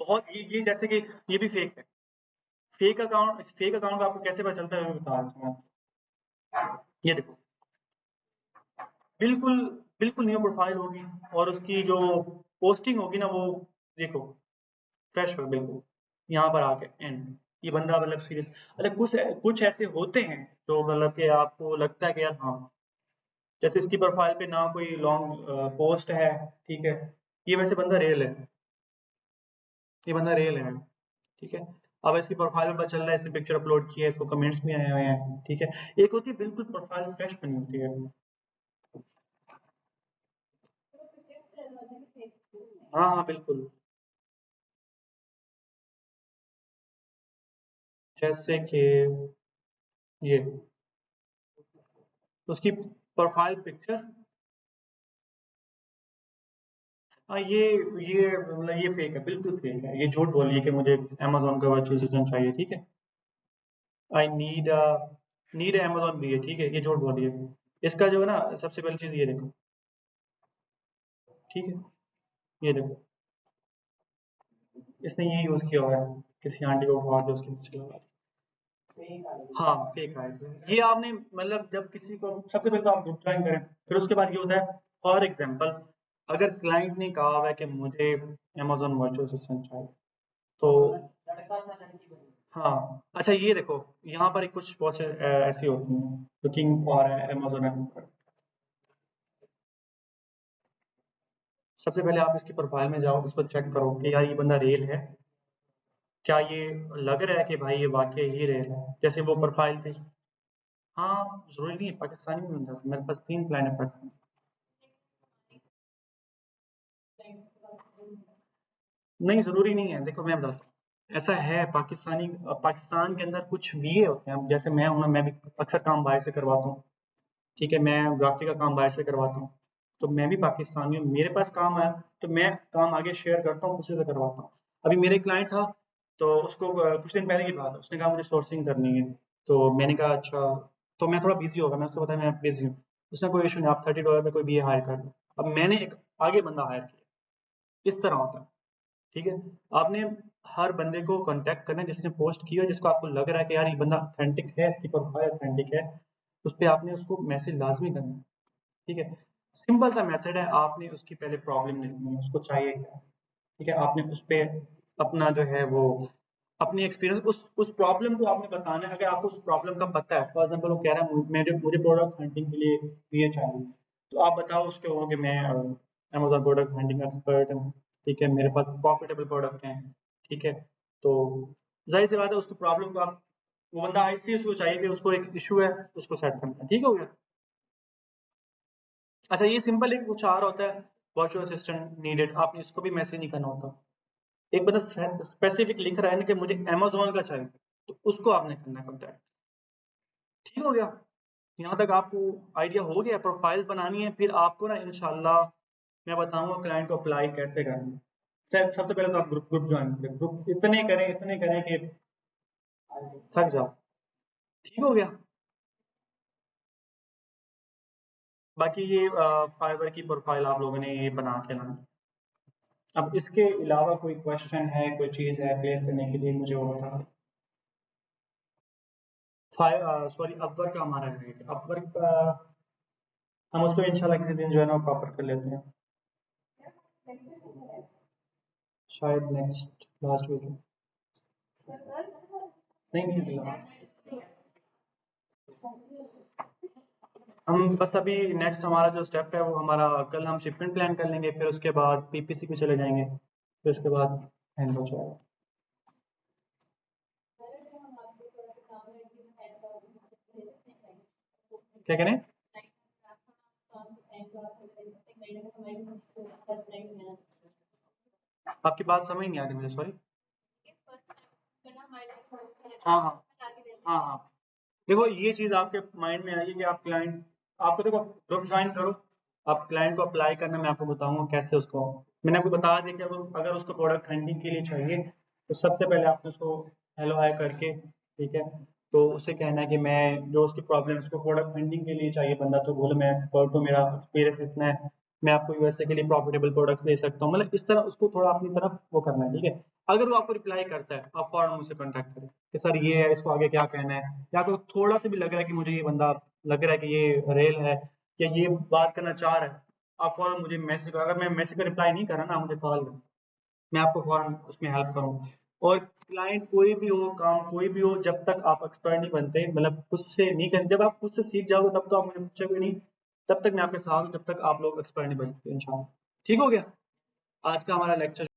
बहुत ये जैसे कि ये भी फेक है। फेक अकाउंट का आपको कैसे पता चलता है, मैं बता रहा हूँ। ये देखो, बिल्कुल बिल्कुल न्यू प्रोफाइल होगी, और उसकी जो पोस्टिंग होगी ना, वो देखो फ्रेश हो बिल्कुल, यहाँ पर आके एंड, ये बंदा मतलब सीरियस। अरे कुछ कुछ ऐसे होते हैं जो मतलब कि आपको लगता है कि यार हाँ, जैसे इसकी प्रोफाइल पे ना कोई लॉन्ग पोस्ट है, ठीक है। ये वैसे बंदा रियल है, ये बंदा रियल है, ठीक है। अब इसकी प्रोफाइल में पता चल रहा है, इसने पिक्चर अपलोड की है, इसको कमेंट्स भी आए हुए हैं, ठीक है। एक होती है बिल्कुल प्रोफाइल फ्रेश बनी होती है। हाँ हाँ बिल्कुल, जैसे कि ये उसकी प्रोफाइल पिक्चर, ये फेक है, बिल्कुल फेक है। ये झूठ बोल रही है कि मुझे अमेज़न का वर्चुअल असिस्टेंट चाहिए, ठीक है? आई नीड अमेज़न भी है, ठीक है? ये झूठ बोल रही है। इसका जो है ना, सबसे पहली चीज़ ये देखो, ठीक है? ये देखो, इसने ये यूज़ किया हुआ है, किसी आंटी को उठवा के उसके पीछे लगा। हाँ, फेक आईडी। ये आपने मतलब जब किसी को सबसे पहले तो आप ग्रुप ज्वाइन करें, फिर उसके बाद ये होता है, फॉर एग्जांपल अगर क्लाइंट ने कहा हुआ है कि मुझे अमेज़न वर्चुअल असिस्टेंट चाहिए, तो हाँ, अच्छा ये देखो, यहाँ पर एक कुछ बहुत ऐसी होती हैं, लुकिंग फॉर अमेज़न। सबसे पहले आप इसकी प्रोफाइल में जाओ, इसको चेक करो कि यार ये बंदा रियल है, क्या ये लग रहा है कि भाई ये वाकई ही रियल है, जैसे वो प्रोफाइल थी। हाँ, जरूरी नहीं है पाकिस्तानी में बंदा, मेरे पास 3 क्लाइंट है पाकिस्तान। नहीं, ज़रूरी नहीं है। देखो मैं बताता हूँ, ऐसा है पाकिस्तान के अंदर कुछ वीए होते हैं। अब जैसे मैं हूँ ना, मैं भी अक्सर काम बाहर से करवाता हूँ, ठीक है? मैं ग्राफिक का काम बाहर से करवाता हूँ, तो मैं भी पाकिस्तानी हूँ, मेरे पास काम आया तो मैं काम आगे शेयर करता हूँ, उसी से करवाता हूँ। अभी मेरे क्लाइंट था, तो उसको कुछ दिन पहले की बात है, उसने कहा मुझे सोर्सिंग करनी है, तो मैंने कहा अच्छा, तो मैं थोड़ा बिजी होगा, मैं उसको बताया मैं बिजी हूँ। उसने कोई इशू नहीं, आप $30 में कोई भी हायर कर लो। अब मैंने एक आगे बंदा हायर किया, इस तरह होता है, ठीक है? आपने हर बंदे को कांटेक्ट करना है जिसने पोस्ट किया, जिसको आपको लग रहा है कि यार ये बंदा ऑथेंटिक है, इसकी प्रोफाइल ऑथेंटिक है, उस पे आपने उसको मैसेज लाज़मी करना है, ठीक है? सिंपल सा मेथड है, आपने उसकी पहले प्रॉब्लम लिखनी है, उसको चाहिए क्या, ठीक है? आपने उस पे अपना जो है वो अपनी एक्सपीरियंस उस प्रॉब्लम को आपने बताना है। अगर आपको उस प्रॉब्लम का पता है, फॉर एग्जांपल वो कह रहा है मुझे प्रोडक्ट हंटिंग के लिए ये चाहिए, तो आप बताओ उसके हो कि मैं अमेज़न प्रोडक्ट हंटिंग एक्सपर्ट हूँ, ठीक है? मेरे पास प्रॉफिटेबल प्रोडक्ट हैं, ठीक है? तो ज़ाहिर-सी बात है उसकी प्रॉब्लम को आप वो बंदा ऐसे ही उसको चाहिए कि उसको एक इश्यू है, उसको सेट करना है, ठीक हो गया? अच्छा ये सिंपल एक कुछ और होता है, वर्चुअल असिस्टेंट नीडेड, आपने इसको भी मैसेज नहीं करना होता। एक बंदा स्पेसिफिक लिख रहा है ना कि मुझे अमेज़न का चाहिए, तो उसको आपने करना है कॉन्टैक्ट, ठीक हो गया? यहाँ तक आपको आइडिया हो गया, प्रोफाइल बनानी है, फिर आपको ना इंशाल्लाह मैं बताऊँगा क्लाइंट को अप्लाई कैसे करना है। सबसे पहले तो आप ग्रुप ग्रुप जॉइन करें, ग्रुप इतने करें कि थक जाओ, ठीक हो गया? बाकी ये फाइवर की प्रोफाइल आप लोगों ने ये बना के लानी। अब इसके अलावा कोई क्वेश्चन है, कोई चीज़ है क्लियर करने के लिए मुझे वो बताना। सॉरी अपवर्क का हमारा है, अपवर्क का हम उसको इंशाल्लाह किसी दिन जो है ना प्रॉपर कर लेते हैं, शायद नेक्स्ट लास्ट वीक। नहीं नहीं अगला। हम बस अभी नेक्स्ट हमारा जो स्टेप है वो हमारा कल हम शिपमेंट प्लान कर लेंगे, फिर उसके बाद पीपीसी पे चले जाएंगे, फिर उसके बाद हैंड हो जाएगा। क्या कह रहे हैं? आपकी बात समझ नहीं आ रही मुझे, सॉरी। हाँ हाँ हाँ हाँ, देखो ये चीज़ आपके माइंड में आएगी कि आप क्लाइंट, आपको देखो ग्रुप ज्वाइन करो, आप क्लाइंट को अप्लाई करना मैं आपको बताऊंगा कैसे उसको। मैंने आपको बता दिया कि अगर उसको प्रोडक्ट हंटिंग के लिए चाहिए, तो सबसे पहले आपने उसको हेलो हाय करके, ठीक है? तो उसे कहना है कि मैं जो उसकी प्रॉब्लम है, उसको प्रोडक्ट हंटिंग के लिए चाहिए बंदा, तो बोलो मैं एक्सपर्ट हूँ, मेरा एक्सपीरियंस इतना है, मैं आपको यूएसए के लिए प्रॉफिटेबल प्रोडक्ट्स दे सकता हूँ। मतलब इस तरह उसको थोड़ा अपनी तरफ वो करना है, ठीक है? अगर वो आपको रिप्लाई करता है, आप फौरन मुझसे कॉन्टैक्ट करें कि सर ये है, इसको आगे क्या कहना है, या आपको थोड़ा सा भी लग रहा है कि मुझे ये बंदा लग रहा है कि ये रियल है या ये बात करना चाह रहा है, आप फौरन मुझे मैसेज करो। अगर मैं मैसेज का रिप्लाई नहीं कर रहा ना, मुझे कॉल करो, मैं आपको फौरन उसमें हेल्प करूँ। और क्लाइंट कोई भी हो, काम कोई भी हो, जब तक आप एक्सपर्ट नहीं बनते, मतलब खुद से नहीं कर, जब आप खुद से सीख जाओगे तब तो आप मुझे पूछोगे नहीं, तब तक मैं आपके साथ हूँ, जब तक आप लोग एक्सपर्ट नहीं बनते इंशाल्लाह। ठीक हो गया? आज का हमारा लेक्चर